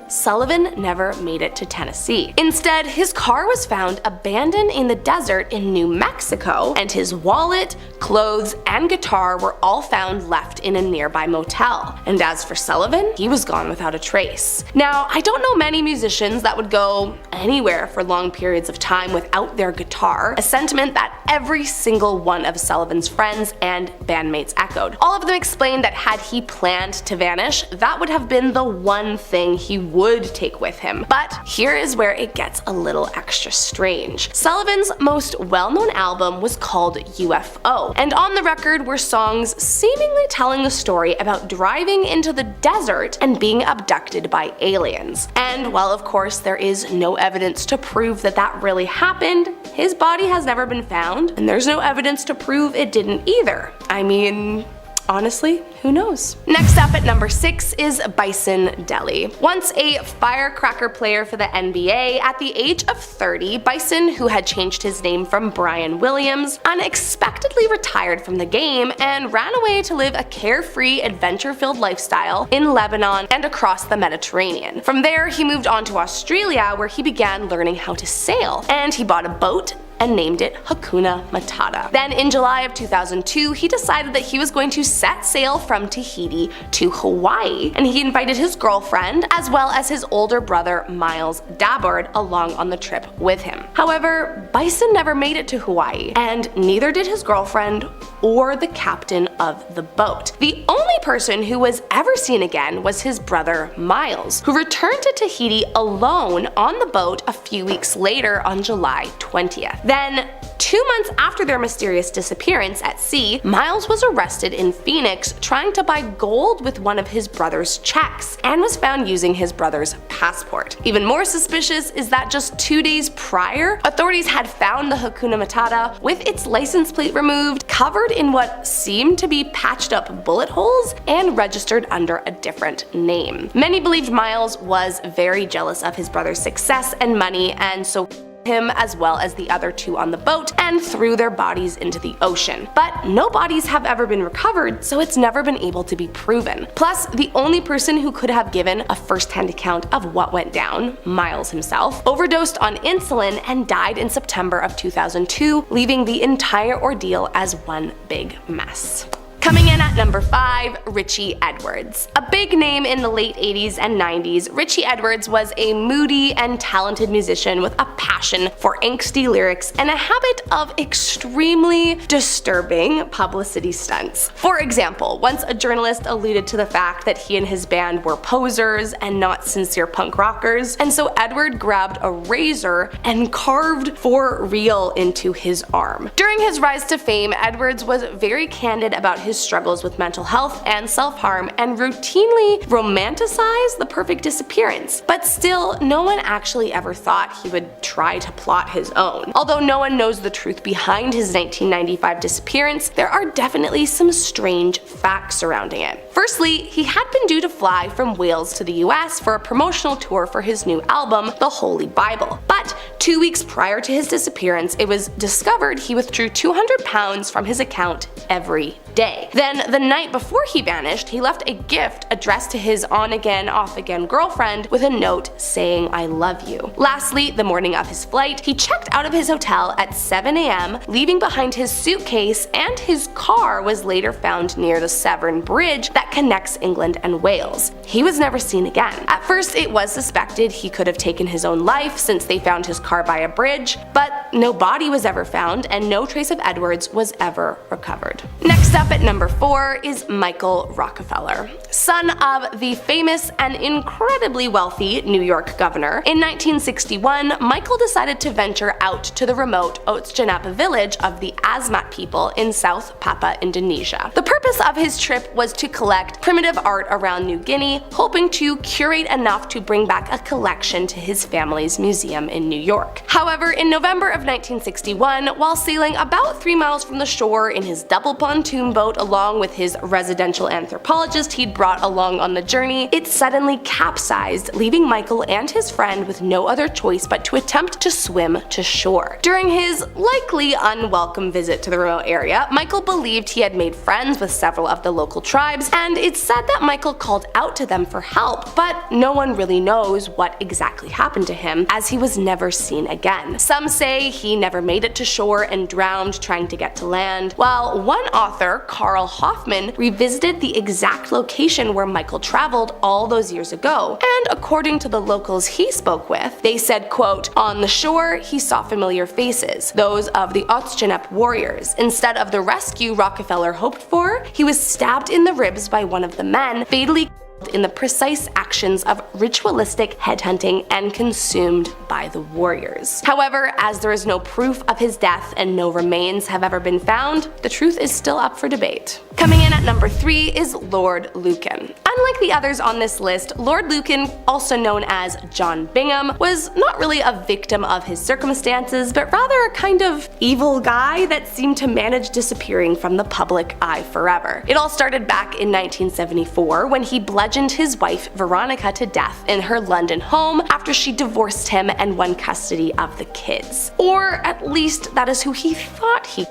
Speaker 5: Sullivan never made it to Tennessee. Instead, his car was found abandoned in the desert in New Mexico, and his wallet, clothes, and guitar were all found left in a nearby motel. And as for Sullivan, he was gone without a trace. Now, I don't know many musicians that would go anywhere for long periods of time without their guitar, a sentiment that every single one of Sullivan's friends and bandmates echoed. All of them explained that had he planned to vanish, that would have been the one thing he would take with him. But here is where it gets a little extra strange. Sullivan's most well-known album was called UFO, and on the record were songs seemingly telling the story about driving into the desert and being abducted by aliens. And while of course there is no evidence to prove that that really happened, his body has never been found, and there's no evidence to prove it didn't either. I mean, honestly, who knows? Next up at number 6 is Bison Dibble. Once a firecracker player for the NBA, at the age of 30, Bison, who had changed his name from Brian Williams, unexpectedly retired from the game and ran away to live a carefree, adventure-filled lifestyle in Lebanon and across the Mediterranean. From there, he moved on to Australia, where he began learning how to sail, and he bought a boat and named it Hakuna Matata. Then in July of 2002, he decided that he was going to set sail from Tahiti to Hawaii, and he invited his girlfriend as well as his older brother Miles Dabbard along on the trip with him. However, Bison never made it to Hawaii, and neither did his girlfriend or the captain of the boat. The only person who was ever seen again was his brother Miles, who returned to Tahiti alone on the boat a few weeks later on July 20th. Then, 2 months after their mysterious disappearance at sea, Miles was arrested in Phoenix trying to buy gold with one of his brother's checks, and was found using his brother's passport. Even more suspicious is that just 2 days prior, authorities had found the Hakuna Matata with its license plate removed, covered in what seemed to be patched up bullet holes, and registered under a different name. Many believed Miles was very jealous of his brother's success and money, and so him as well as the other two on the boat and threw their bodies into the ocean. But no bodies have ever been recovered, so it's never been able to be proven. Plus, the only person who could have given a first-hand account of what went down, Miles himself, overdosed on insulin and died in September of 2002, leaving the entire ordeal as one big mess. Coming in at number 5, Richie Edwards. A big name in the late 80s and 90s, Richie Edwards was a moody and talented musician with a passion for angsty lyrics and a habit of extremely disturbing publicity stunts. For example, once a journalist alluded to the fact that he and his band were posers and not sincere punk rockers, and so Edward grabbed a razor and carved "for real" into his arm. During his rise to fame, Edwards was very candid about his struggles with mental health and self-harm and routinely romanticized the perfect disappearance. But still, no one actually ever thought he would try to plot his own. Although no one knows the truth behind his 1995 disappearance, there are definitely some strange facts surrounding it. Firstly, he had been due to fly from Wales to the US for a promotional tour for his new album, The Holy Bible. But 2 weeks prior to his disappearance, it was discovered he withdrew £200 from his account every day. Then, the night before he vanished, he left a gift addressed to his on-again, off-again girlfriend with a note saying, "I love you." Lastly, the morning of his flight, he checked out of his hotel at 7 a.m., leaving behind his suitcase, and his car was later found near the Severn Bridge that connects England and Wales. He was never seen again. At first, it was suspected he could have taken his own life since they found his car by a bridge, but no body was ever found and no trace of Edwards was ever recovered. Next up at number 4 is Michael Rockefeller. Son of the famous and incredibly wealthy New York governor, in 1961, Michael decided to venture out to the remote Otjanep village of the Asmat people in South Papua, Indonesia. The purpose of his trip was to collect primitive art around New Guinea, hoping to curate enough to bring back a collection to his family's museum in New York. However, in November of 1961, while sailing about 3 miles from the shore in his double pontoon boat along with his residential anthropologist he'd brought along on the journey, it suddenly capsized, leaving Michael and his friend with no other choice but to attempt to swim to shore. During his likely unwelcome visit to the remote area, Michael believed he had made friends with several of the local tribes, and it's said that Michael called out to them for help, but no one really knows what exactly happened to him, as he was never seen again. Some say he never made it to shore and drowned trying to get to land, while one author, Carl Hoffman, revisited the exact location where Michael traveled all those years ago, and according to the locals he spoke with, they said, quote, "On the shore, he saw familiar faces, those of the Otjanep warriors. Instead of the rescue Rockefeller hoped for, he was stabbed in the ribs by one of the men, fatally in the precise actions of ritualistic headhunting and consumed by the warriors." However, as there is no proof of his death and no remains have ever been found, the truth is still up for debate. Coming in at number 3 is Lord Lucan. Unlike the others on this list, Lord Lucan, also known as John Bingham, was not really a victim of his circumstances, but rather a kind of evil guy that seemed to manage disappearing from the public eye forever. It all started back in 1974 when he bludgeoned his wife Veronica to death in her London home after she divorced him and won custody of the kids. Or at least that is who he thought he.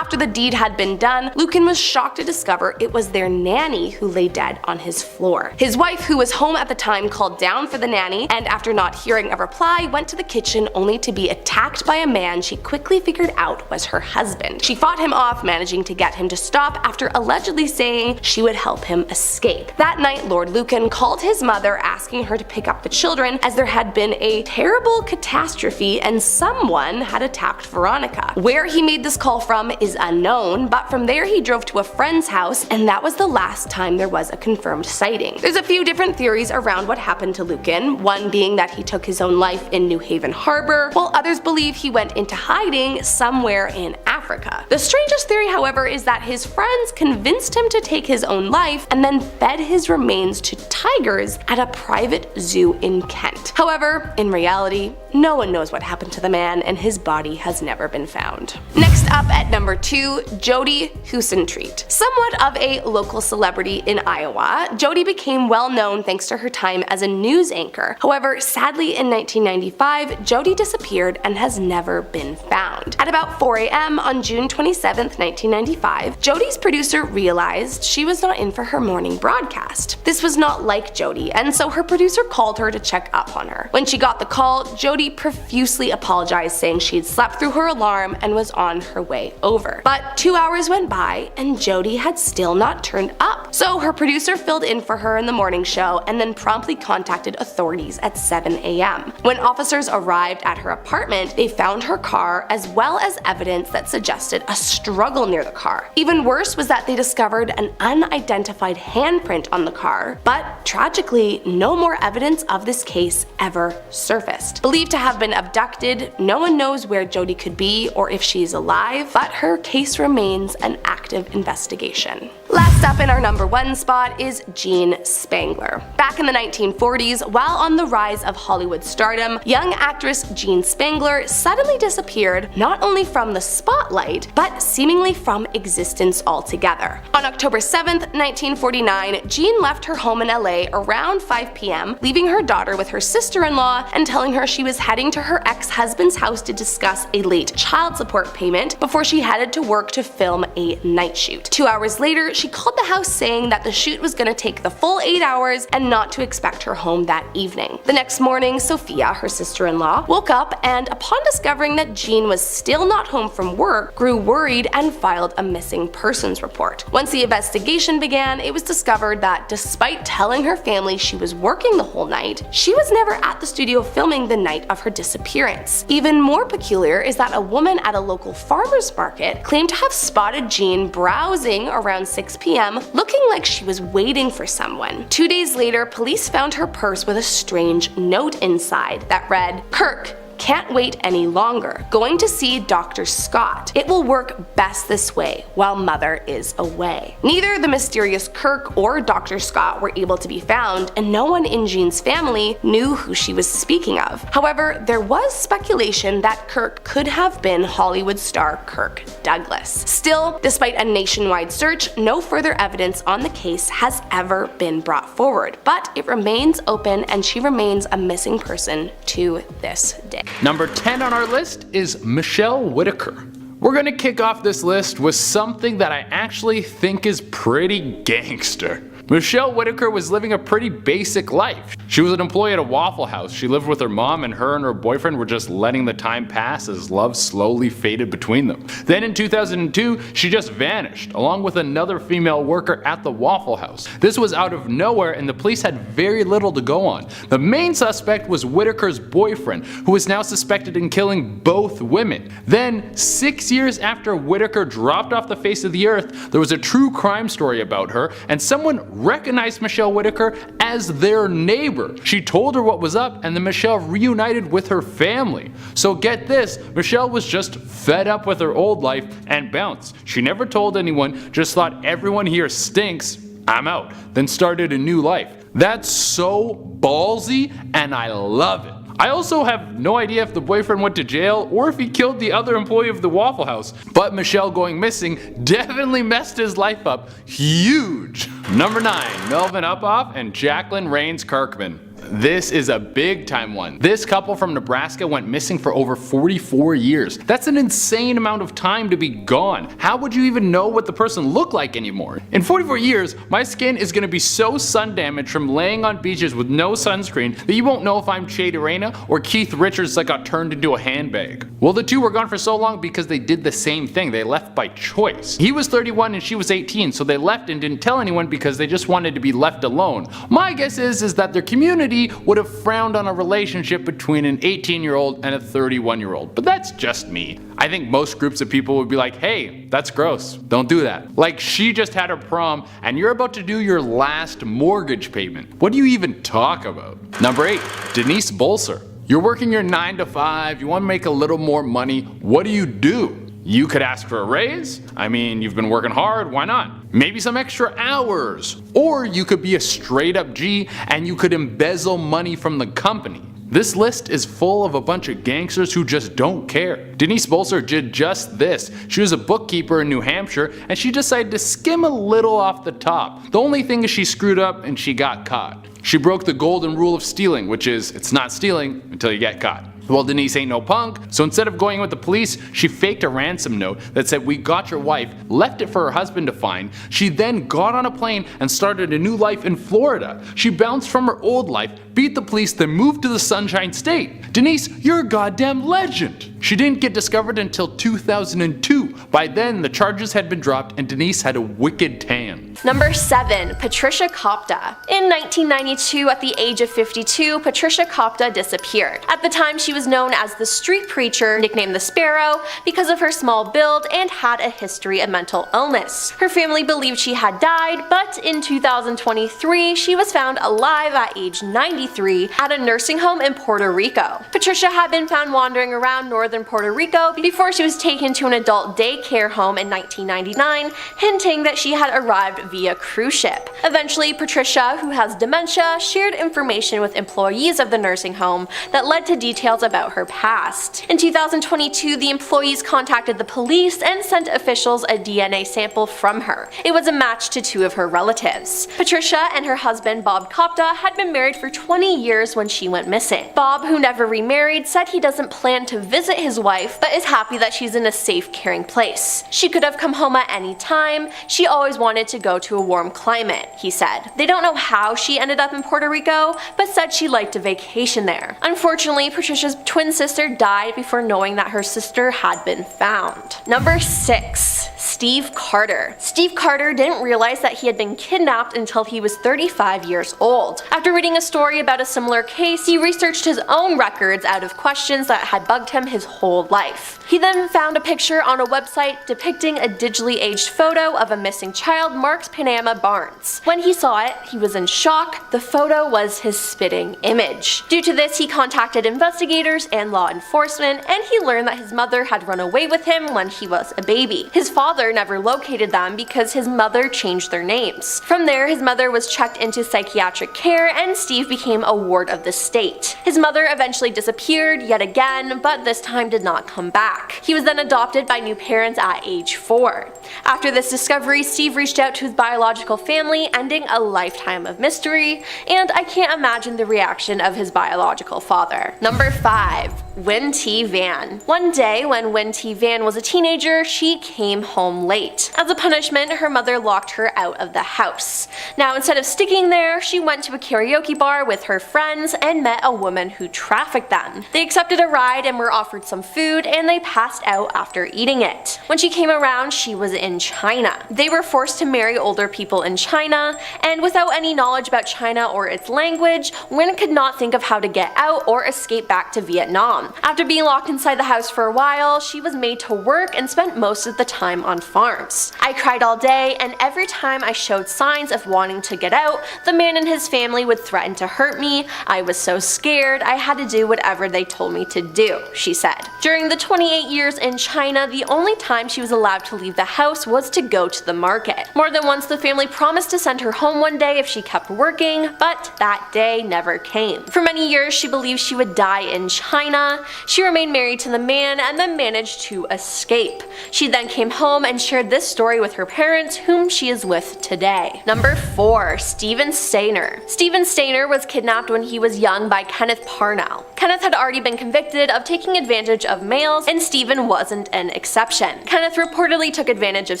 Speaker 5: After the deed had been done, Lucan was shocked to discover it was their nanny who lay dead on his floor. His wife, who was home at the time, called down for the nanny, and after not hearing a reply, went to the kitchen only to be attacked by a man she quickly figured out was her husband. She fought him off, managing to get him to stop after allegedly saying she would help him escape. That night, Lord Lucan called his mother, asking her to pick up the children as there had been a terrible catastrophe and someone had attacked Veronica. Where he made this call from is unknown, but from there he drove to a friend's house, and that was the last time there was a confirmed sighting. There's a few different theories around what happened to Lucan, one being that he took his own life in New Haven Harbor, while others believe he went into hiding somewhere in Africa. Africa. The strangest theory, however, is that his friends convinced him to take his own life and then fed his remains to tigers at a private zoo in Kent. However, in reality, no one knows what happened to the man, and his body has never been found. Next up at number 2, Jodie Suent. Somewhat of a local celebrity in Iowa, Jodie became well known thanks to her time as a news anchor. However, sadly in 1995, Jodie disappeared and has never been found. At about 4 a.m. on June 27, 1995, Jodie's producer realized she was not in for her morning broadcast. This was not like Jodie, and so her producer called her to check up on her. When she got the call, Jodie profusely apologized, saying she had slept through her alarm and was on her way over. But 2 hours went by and Jodie had still not turned up. So her producer filled in for her in the morning show and then promptly contacted authorities at 7 a.m. When officers arrived at her apartment, they found her car as well as evidence that suggested a struggle near the car. Even worse was that they discovered an unidentified handprint on the car, but tragically, no more evidence of this case ever surfaced. Believed to have been abducted, no one knows where Jodie could be or if she's alive, but her case remains an active investigation. Last up in our number 1 spot is Jean Spangler. Back in the 1940s, while on the rise of Hollywood stardom, young actress Jean Spangler suddenly disappeared not only from the spotlight, but seemingly from existence altogether. On October 7th, 1949, Jean left her home in LA around 5 p.m., leaving her daughter with her sister-in-law and telling her she was heading to her ex-husband's house to discuss a late child support payment before she headed to work to film a night shoot. 2 hours later, she called the house saying that the shoot was going to take the full 8 hours and not to expect her home that evening. The next morning, Sophia, her sister-in-law, woke up and upon discovering that Jean was still not home from work, grew worried and filed a missing persons report. Once the investigation began, it was discovered that despite telling her family she was working the whole night, she was never at the studio filming the night of her disappearance. Even more peculiar is that a woman at a local farmer's market claimed to have spotted Jean browsing around 6 p.m. looking like she was waiting for someone. 2 days later, police found her purse with a strange note inside that read, "Kirk, can't wait any longer. Going to see Dr. Scott. It will work best this way while mother is away." Neither the mysterious Kirk or Dr. Scott were able to be found, and no one in Jean's family knew who she was speaking of. However, there was speculation that Kirk could have been Hollywood star Kirk Douglas. Still, despite a nationwide search, no further evidence on the case has ever been brought forward, but it remains open and she remains a missing person to this day.
Speaker 6: Number 10 on our list is Michelle Whitaker. We're gonna kick off this list with something that I actually think is pretty gangster. Michelle Whitaker was living a pretty basic life. She was an employee at a Waffle House. She lived with her mom, and her boyfriend were just letting the time pass as love slowly faded between them. Then in 2002, she just vanished, along with another female worker at the Waffle House. This was out of nowhere, and the police had very little to go on. The main suspect was Whitaker's boyfriend, who is now suspected in killing both women. Then, 6 years after Whitaker dropped off the face of the earth, there was a true crime story about her, and someone recognized Michelle Whitaker as their neighbor. She told her what was up, and then Michelle reunited with her family. So get this, Michelle was just fed up with her old life and bounced. She never told anyone, just thought everyone here stinks, I'm out, then started a new life. That's so ballsy, and I love it. I also have no idea if the boyfriend went to jail or if he killed the other employee of the Waffle House, but Michelle going missing definitely messed his life up huge. Number 9, Melvin Uphoff and Jacqueline Rains Kirkman. This is a big time one. This couple from Nebraska went missing for over 44 years. That's an insane amount of time to be gone. How would you even know what the person looked like anymore? In 44 years, my skin is going to be so sun damaged from laying on beaches with no sunscreen that you won't know if I'm Che Durena or Keith Richards that got turned into a handbag. Well, the two were gone for so long because they did the same thing. They left by choice. He was 31 and she was 18, so they left and didn't tell anyone because they just wanted to be left alone. My guess is that their community would have frowned on a relationship between an 18-year-old and a 31-year-old, but that's just me. I think most groups of people would be like, hey, that's gross, don't do that. Like, she just had her prom and you're about to do your last mortgage payment. What do you even talk about? Number 8, Denise Boler. You're working your 9 to 5, you want to make a little more money, what do? You could ask for a raise. I mean, you've been working hard, why not? Maybe some extra hours. Or you could be a straight up G and you could embezzle money from the company. This list is full of a bunch of gangsters who just don't care. Denise Boler did just this. She was a bookkeeper in New Hampshire and she decided to skim a little off the top. The only thing is she screwed up and she got caught. She broke the golden rule of stealing, which is it's not stealing until you get caught. Well, Denise ain't no punk, so instead of going with the police, she faked a ransom note that said we got your wife, left it for her husband to find. She then got on a plane and started a new life in Florida. She bounced from her old life, beat the police, then moved to the Sunshine State. Denise, you're a goddamn legend. She didn't get discovered until 2002. By then, the charges had been dropped and Denise had a wicked tan.
Speaker 4: Number 7. Patricia Kopa. In 1992, at the age of 52, Patricia Kopa disappeared. At the time, she was known as the Street Preacher, nicknamed the Sparrow, because of her small build and had a history of mental illness. Her family believed she had died, but in 2023, she was found alive at age 93 at a nursing home in Puerto Rico. Patricia had been found wandering around northern Puerto Rico before she was taken to an adult daycare home in 1999, hinting that she had arrived via cruise ship. Eventually, Patricia, who has dementia, shared information with employees of the nursing home that led to details about her past. In 2022, the employees contacted the police and sent officials a DNA sample from her. It was a match to 2 of her relatives. Patricia and her husband Bob Kopa had been married for 20 years when she went missing. Bob, who never remarried, said he doesn't plan to visit his wife, but is happy that she's in a safe, caring place. She could have come home at any time. She always wanted to go to a warm climate, he said. They don't know how she ended up in Puerto Rico, but said she liked a vacation there. Unfortunately, Patricia's twin sister died before knowing that her sister had been found. Number 6. Steve Carter. Steve Carter didn't realize that he had been kidnapped until he was 35 years old. After reading a story about a similar case, he researched his own records out of questions that had bugged him his whole life. He then found a picture on a website depicting a digitally aged photo of a missing child marked Panama Barnes. When he saw it, he was in shock. The photo was his spitting image. Due to this, he contacted investigators and law enforcement, and he learned that his mother had run away with him when he was a baby. His father never located them because his mother changed their names. From there, his mother was checked into psychiatric care and Steve became a ward of the state. His mother eventually disappeared yet again, but this time did not come back. He was then adopted by new parents at age 4. After this discovery, Steve reached out to his biological family, ending a lifetime of mystery, and I can't imagine the reaction of his biological father. Number 5. Wyn T. Van. One day, when Wyn T. Van was a teenager, she came home late. As a punishment, her mother locked her out of the house. Now, instead of sticking there, she went to a karaoke bar with her friends and met a woman who trafficked them. They accepted a ride and were offered some food, and they passed out after eating it. When she came around, she was in China. They were forced to marry older people in China, and without any knowledge about China or its language, Wyn could not think of how to get out or escape back to Vietnam. After being locked inside the house for a while, she was made to work and spent most of the time on farms. I cried all day, and every time I showed signs of wanting to get out, the man and his family would threaten to hurt me. I was so scared, I had to do whatever they told me to do, she said. During the 28 years in China, the only time she was allowed to leave the house was to go to the market. More than once, the family promised to send her home one day if she kept working, but that day never came. For many years, she believed she would die in China. She remained married to the man and then managed to escape. She then came home and shared this story with her parents, whom she is with today. Number 4. Steven Stainer. Steven Stainer was kidnapped when he was young by Kenneth Parnell. Kenneth had already been convicted of taking advantage of males, and Steven wasn't an exception. Kenneth reportedly took advantage of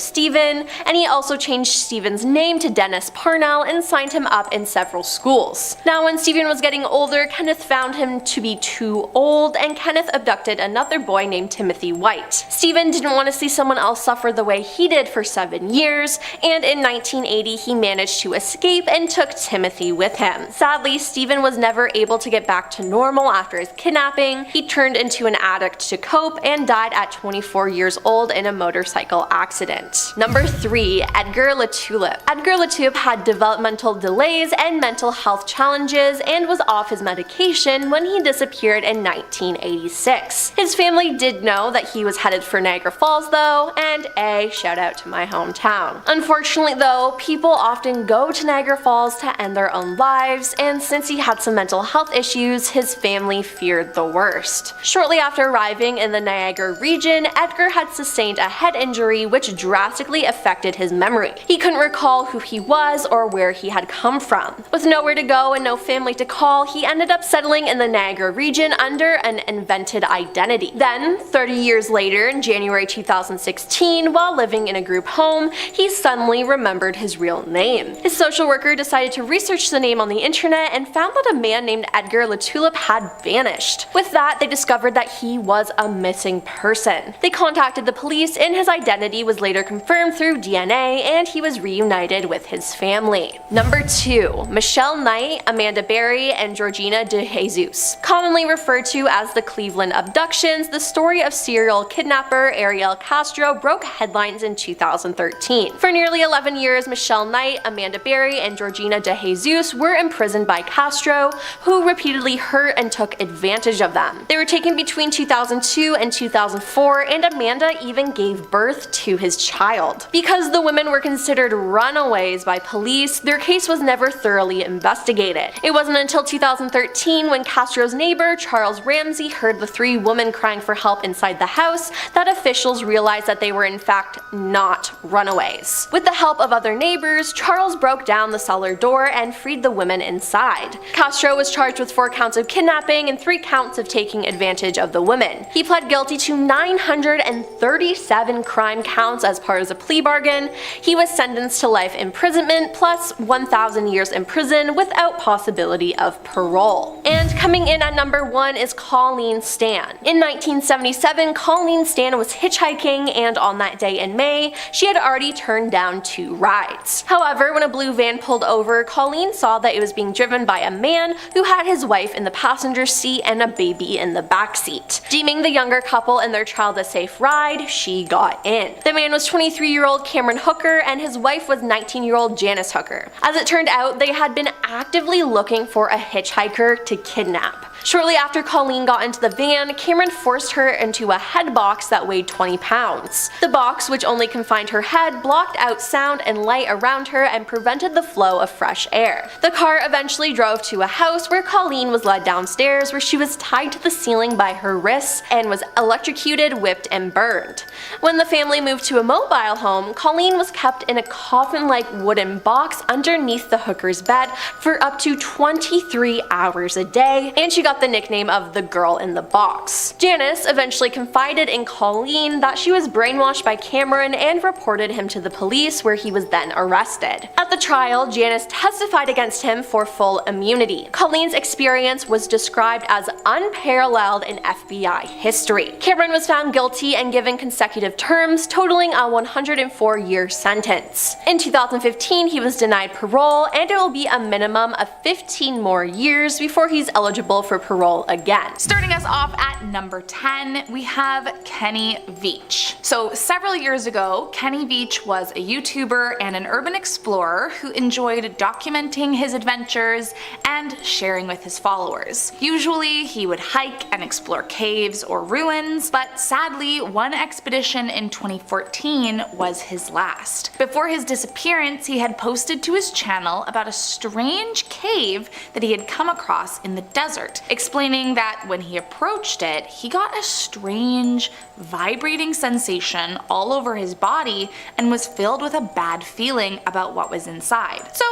Speaker 4: Steven, and he also changed Steven's name to Dennis Parnell and signed him up in several schools. Now, when Steven was getting older, Kenneth found him to be too old, and Kenneth abducted another boy named Timothy White. Steven didn't want to see someone else suffer the away he did for 7 years, and in 1980 he managed to escape and took Timothy with him. Sadly, Stephen was never able to get back to normal after his kidnapping. He turned into an addict to cope and died at 24 years old in a motorcycle accident. Number 3. Edgar Latulip. Edgar Latulip had developmental delays and mental health challenges and was off his medication when he disappeared in 1986. His family did know that he was headed for Niagara Falls though, and shout out to my hometown. Unfortunately though, people often go to Niagara Falls to end their own lives, and since he had some mental health issues, his family feared the worst. Shortly after arriving in the Niagara region, Edgar had sustained a head injury which drastically affected his memory. He couldn't recall who he was or where he had come from. With nowhere to go and no family to call, he ended up settling in the Niagara region under an invented identity. Then, 30 years later, in January 2016, while living in a group home, he suddenly remembered his real name. His social worker decided to research the name on the internet and found that a man named Edgar Latulip had vanished. With that, they discovered that he was a missing person. They contacted the police, and his identity was later confirmed through DNA, and he was reunited with his family. Number 2. Michelle Knight, Amanda Berry, and Georgina De Jesus. Commonly referred to as the Cleveland abductions, the story of serial kidnapper Ariel Castro broke headlines in 2013. For nearly 11 years, Michelle Knight, Amanda Berry, and Georgina De Jesus were imprisoned by Castro, who repeatedly hurt and took advantage of them. They were taken between 2002 and 2004, and Amanda even gave birth to his child. Because the women were considered runaways by police, their case was never thoroughly investigated. It wasn't until 2013, when Castro's neighbor, Charles Ramsey, heard the 3 women crying for help inside the house, that officials realized that they were in fact not runaways. With the help of other neighbors, Charles broke down the cellar door and freed the women inside. Castro was charged with 4 counts of kidnapping and 3 counts of taking advantage of the women. He pled guilty to 937 crime counts as part of the plea bargain. He was sentenced to life imprisonment plus 1,000 years in prison without possibility of parole. And coming in at number 1 is Colleen Stan. In 1977, Colleen Stan was hitchhiking, and on that day in May, she had already turned down 2 rides. However, when a blue van pulled over, Colleen saw that it was being driven by a man who had his wife in the passenger seat and a baby in the back seat. Deeming the younger couple and their child a safe ride, she got in. The man was 23-year-old Cameron Hooker, and his wife was 19-year-old Janice Hooker. As it turned out, they had been actively looking for a hitchhiker to kidnap. Shortly after Colleen got into the van, Cameron forced her into a head box that weighed 20 pounds. The box, which only confined her head, blocked out sound and light around her and prevented the flow of fresh air. The car eventually drove to a house where Colleen was led downstairs, where she was tied to the ceiling by her wrists and was electrocuted, whipped, and burned. When the family moved to a mobile home, Colleen was kept in a coffin-like wooden box underneath the Hooker's bed for up to 23 hours a day, and she got the nickname of the girl in the box. Janice eventually confided in Colleen that she was brainwashed by Cameron and reported him to the police, where he was then arrested. At the trial, Janice testified against him for full immunity. Colleen's experience was described as unparalleled in FBI history. Cameron was found guilty and given consecutive terms, totaling a 104-year sentence. In 2015, he was denied parole, and it will be a minimum of 15 more years before he's eligible for parole again.
Speaker 3: Starting us off at number 10, we have Kenny Veach. So several years ago, Kenny Veach was a YouTuber and an urban explorer who enjoyed documenting his adventures and sharing with his followers. Usually he would hike and explore caves or ruins, but sadly one expedition in 2014 was his last. Before his disappearance, he had posted to his channel about a strange cave that he had come across in the desert, explaining that when he approached it, he got a strange, vibrating sensation all over his body and was filled with a bad feeling about what was inside. So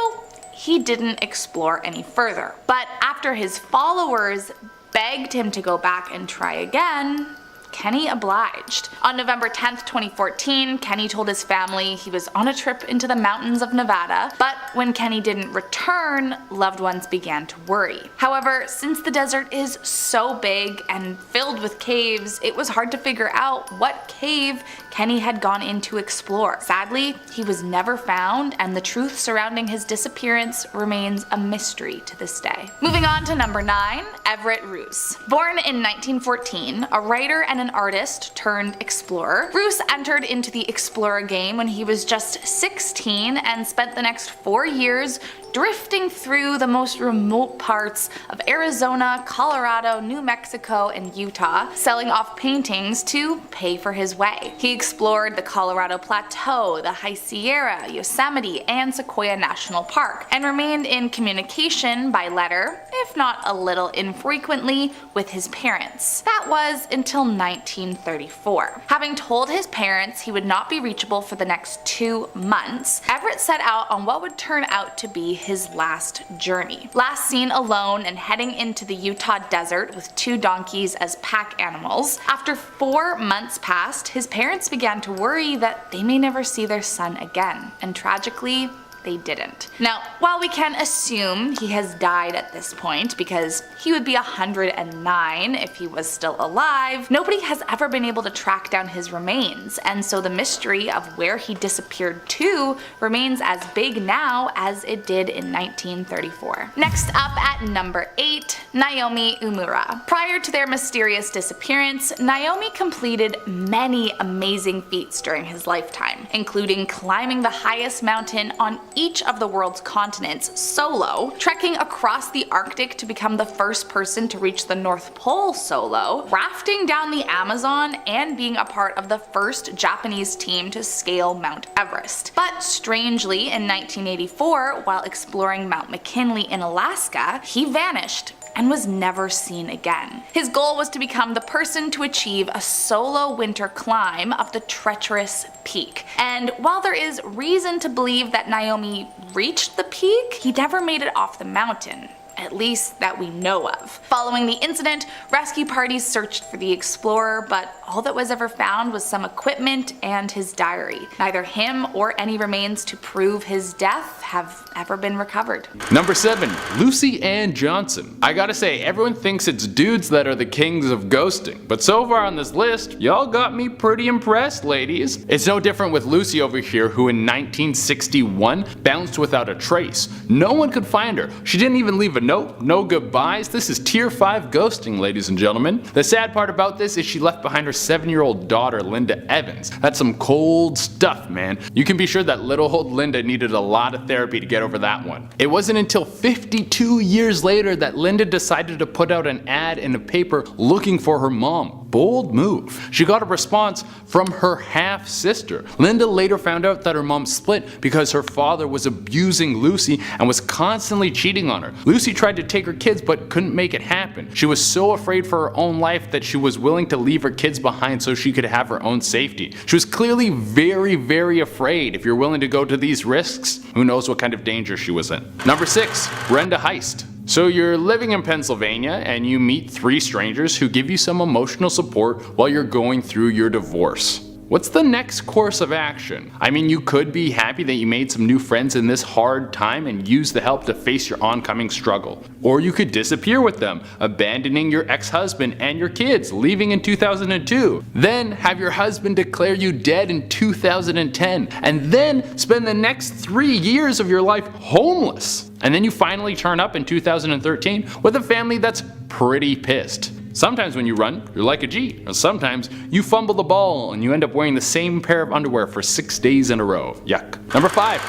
Speaker 3: he didn't explore any further. But after his followers begged him to go back and try again, Kenny obliged. On November 10th, 2014, Kenny told his family he was on a trip into the mountains of Nevada, but when Kenny didn't return, loved ones began to worry. However, since the desert is so big and filled with caves, it was hard to figure out what cave Kenny had gone in to explore. Sadly, he was never found, and the truth surrounding his disappearance remains a mystery to this day. Moving on to number 9, Everett Ruse. Born in 1914, a writer and an artist turned explorer, Ruse entered into the explorer game when he was just 16 and spent the next 4 years drifting through the most remote parts of Arizona, Colorado, New Mexico, and Utah, selling off paintings to pay for his way. He explored the Colorado Plateau, the High Sierra, Yosemite, and Sequoia National Park, and remained in communication by letter, if not a little infrequently, with his parents. That was until 1934. Having told his parents he would not be reachable for the next 2 months, Everett set out on what would turn out to be his last journey. Last seen alone and heading into the Utah desert with 2 donkeys as pack animals, after 4 months passed, his parents began to worry that they may never see their son again, and tragically, they didn't. Now, while we can assume he has died at this point because he would be 109 if he was still alive, nobody has ever been able to track down his remains, and so the mystery of where he disappeared to remains as big now as it did in 1934. Next up at number 8, Naomi Umura. Prior to their mysterious disappearance, Naomi completed many amazing feats during his lifetime, including climbing the highest mountain on each of the world's continents solo, trekking across the Arctic to become the first person to reach the North Pole solo, rafting down the Amazon, and being a part of the first Japanese team to scale Mount Everest. But strangely, in 1984, while exploring Mount McKinley in Alaska, he vanished and was never seen again. His goal was to become the person to achieve a solo winter climb of the treacherous peak. And while there is reason to believe that Naomi reached the peak, he never made it off the mountain. At least that we know of. Following the incident, rescue parties searched for the explorer, but all that was ever found was some equipment and his diary. Neither him or any remains to prove his death have ever been recovered.
Speaker 6: Number 7, Lucy Ann Johnson. I gotta say, everyone thinks it's dudes that are the kings of ghosting, but so far on this list, y'all got me pretty impressed, ladies. It's no different with Lucy over here, who in 1961 bounced without a trace. No one could find her. She didn't even leave a note, no goodbyes. This is tier 5 ghosting, ladies and gentlemen. The sad part about this is she left behind her 7-year-old daughter, Linda Evans. That's some cold stuff, man. You can be sure that little old Linda needed a lot of therapy to get over that one. It wasn't until 52 years later that Linda decided to put out an ad in a paper looking for her mom. Bold move. She got a response from her half-sister. Linda later found out that her mom split because her father was abusing Lucy and was constantly cheating on her. Lucy tried to take her kids but couldn't make it happen. She was so afraid for her own life that she was willing to leave her kids behind so she could have her own safety. She was clearly very, very afraid. If you're willing to go to these risks, who knows what kind of danger she was in. Number 6, Brenda Heist. So you're living in Pennsylvania and you meet 3 strangers who give you some emotional support while you're going through your divorce. What's the next course of action? I mean, you could be happy that you made some new friends in this hard time and use the help to face your oncoming struggle. Or you could disappear with them, abandoning your ex-husband and your kids, leaving in 2002. Then have your husband declare you dead in 2010, and then spend the next 3 years of your life homeless. And then you finally turn up in 2013 with a family that's pretty pissed. Sometimes when you run, you're like a G, and sometimes you fumble the ball and you end up wearing the same pair of underwear for 6 days in a row. Yuck. Number 5,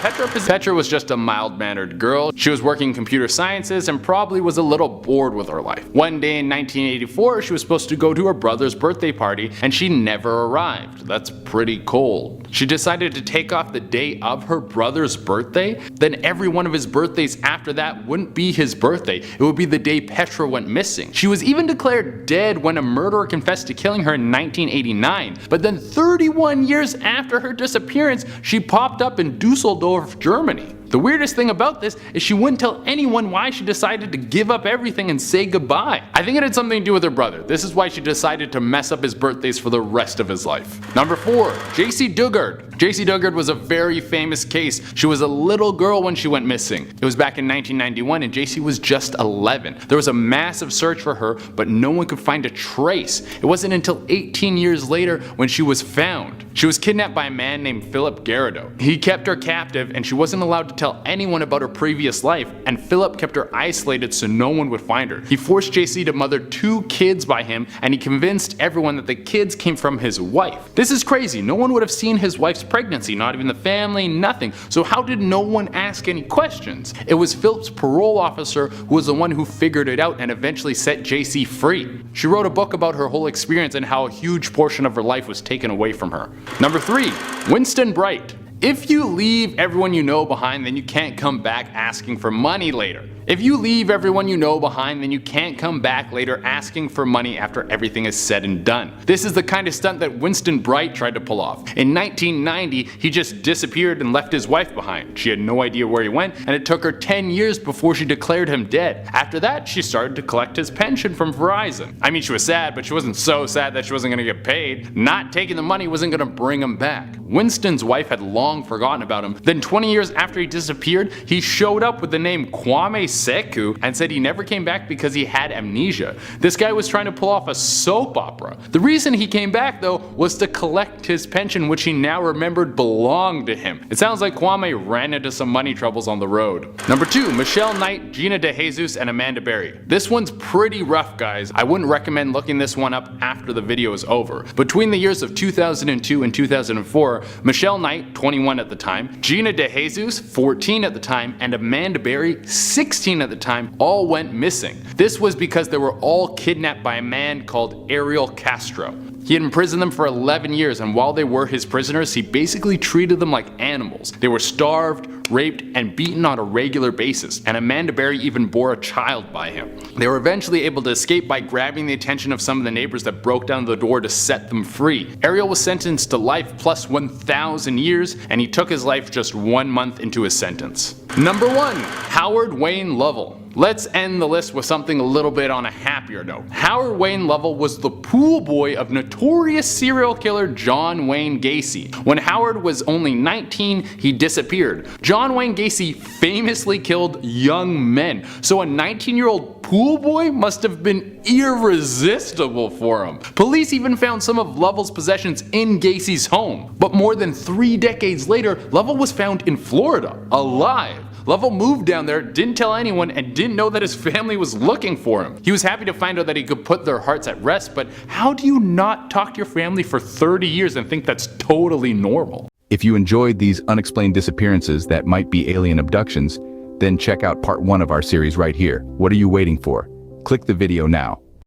Speaker 6: Petra was just a mild-mannered girl. She was working computer sciences and probably was a little bored with her life. One day in 1984, she was supposed to go to her brother's birthday party and she never arrived. That's pretty cold. She decided to take off the day of her brother's birthday. Then every one of his birthdays after that wouldn't be his birthday. It would be the day Petra went missing. She was even declared dead when a murderer confessed to killing her in 1989. But then 31 years after her disappearance, she popped up in Dusseldorf, Germany. The weirdest thing about this is she wouldn't tell anyone why she decided to give up everything and say goodbye. I think it had something to do with her brother. This is why she decided to mess up his birthdays for the rest of his life. Number 4. J.C. Dugard. J.C. Dugard was a very famous case. She was a little girl when she went missing. It was back in 1991 and J.C. was just 11. There was a massive search for her, but no one could find a trace. It wasn't until 18 years later when she was found. She was kidnapped by a man named Philip Garrido. He kept her captive and she wasn't allowed to tell anyone about her previous life, and Philip kept her isolated so no one would find her. He forced J.C. to mother 2 kids by him, and he convinced everyone that the kids came from his wife. This is crazy. No one would have seen his wife's pregnancy, not even the family, nothing. So how did no one ask any questions? It was Philip's parole officer who was the one who figured it out and eventually set J.C. free. She wrote a book about her whole experience and how a huge portion of her life was taken away from her. Number 3. Winston Bright. If you leave everyone you know behind, then you can't come back asking for money later. If you leave everyone you know behind, then you can't come back later asking for money after everything is said and done. This is the kind of stunt that Winston Bright tried to pull off. In 1990, he just disappeared and left his wife behind. She had no idea where he went, and it took her 10 years before she declared him dead. After that, she started to collect his pension from Verizon. I mean, she was sad, but she wasn't so sad that she wasn't going to get paid. Not taking the money wasn't going to bring him back. Winston's wife had long forgotten about him. Then 20 years after he disappeared, he showed up with the name Kwame Seku and said he never came back because he had amnesia. This guy was trying to pull off a soap opera. The reason he came back though was to collect his pension, which he now remembered belonged to him. It sounds like Kwame ran into some money troubles on the road. Number 2. Michelle Knight, Gina DeJesus, and Amanda Berry. This one's pretty rough, guys. I wouldn't recommend looking this one up after the video is over. Between the years of 2002 and 2004, Michelle Knight, 21 at the time, Gina DeJesus, 14 at the time, and Amanda Berry, 16 at the time, all went missing. This was because they were all kidnapped by a man called Ariel Castro. He had imprisoned them for 11 years, and while they were his prisoners, he basically treated them like animals. They were starved, raped, and beaten on a regular basis, and Amanda Berry even bore a child by him. They were eventually able to escape by grabbing the attention of some of the neighbors that broke down the door to set them free. Ariel was sentenced to life plus 1,000 years, and he took his life just 1 month into his sentence. Number 1. Howard Wayne Lovell. Let's end the list with something a little bit on a happier note. Howard Wayne Lovell was the pool boy of notorious serial killer John Wayne Gacy. When Howard was only 19, he disappeared. John Wayne Gacy famously killed young men, so a 19-year-old pool boy must have been irresistible for him. Police even found some of Lovell's possessions in Gacy's home. But more than 3 decades later, Lovell was found in Florida, alive. Lovell moved down there, didn't tell anyone, and didn't know that his family was looking for him. He was happy to find out that he could put their hearts at rest, but how do you not talk to your family for 30 years and think that's totally normal?
Speaker 7: If you enjoyed these unexplained disappearances that might be alien abductions, then check out part 1 of our series right here. What are you waiting for? Click the video now.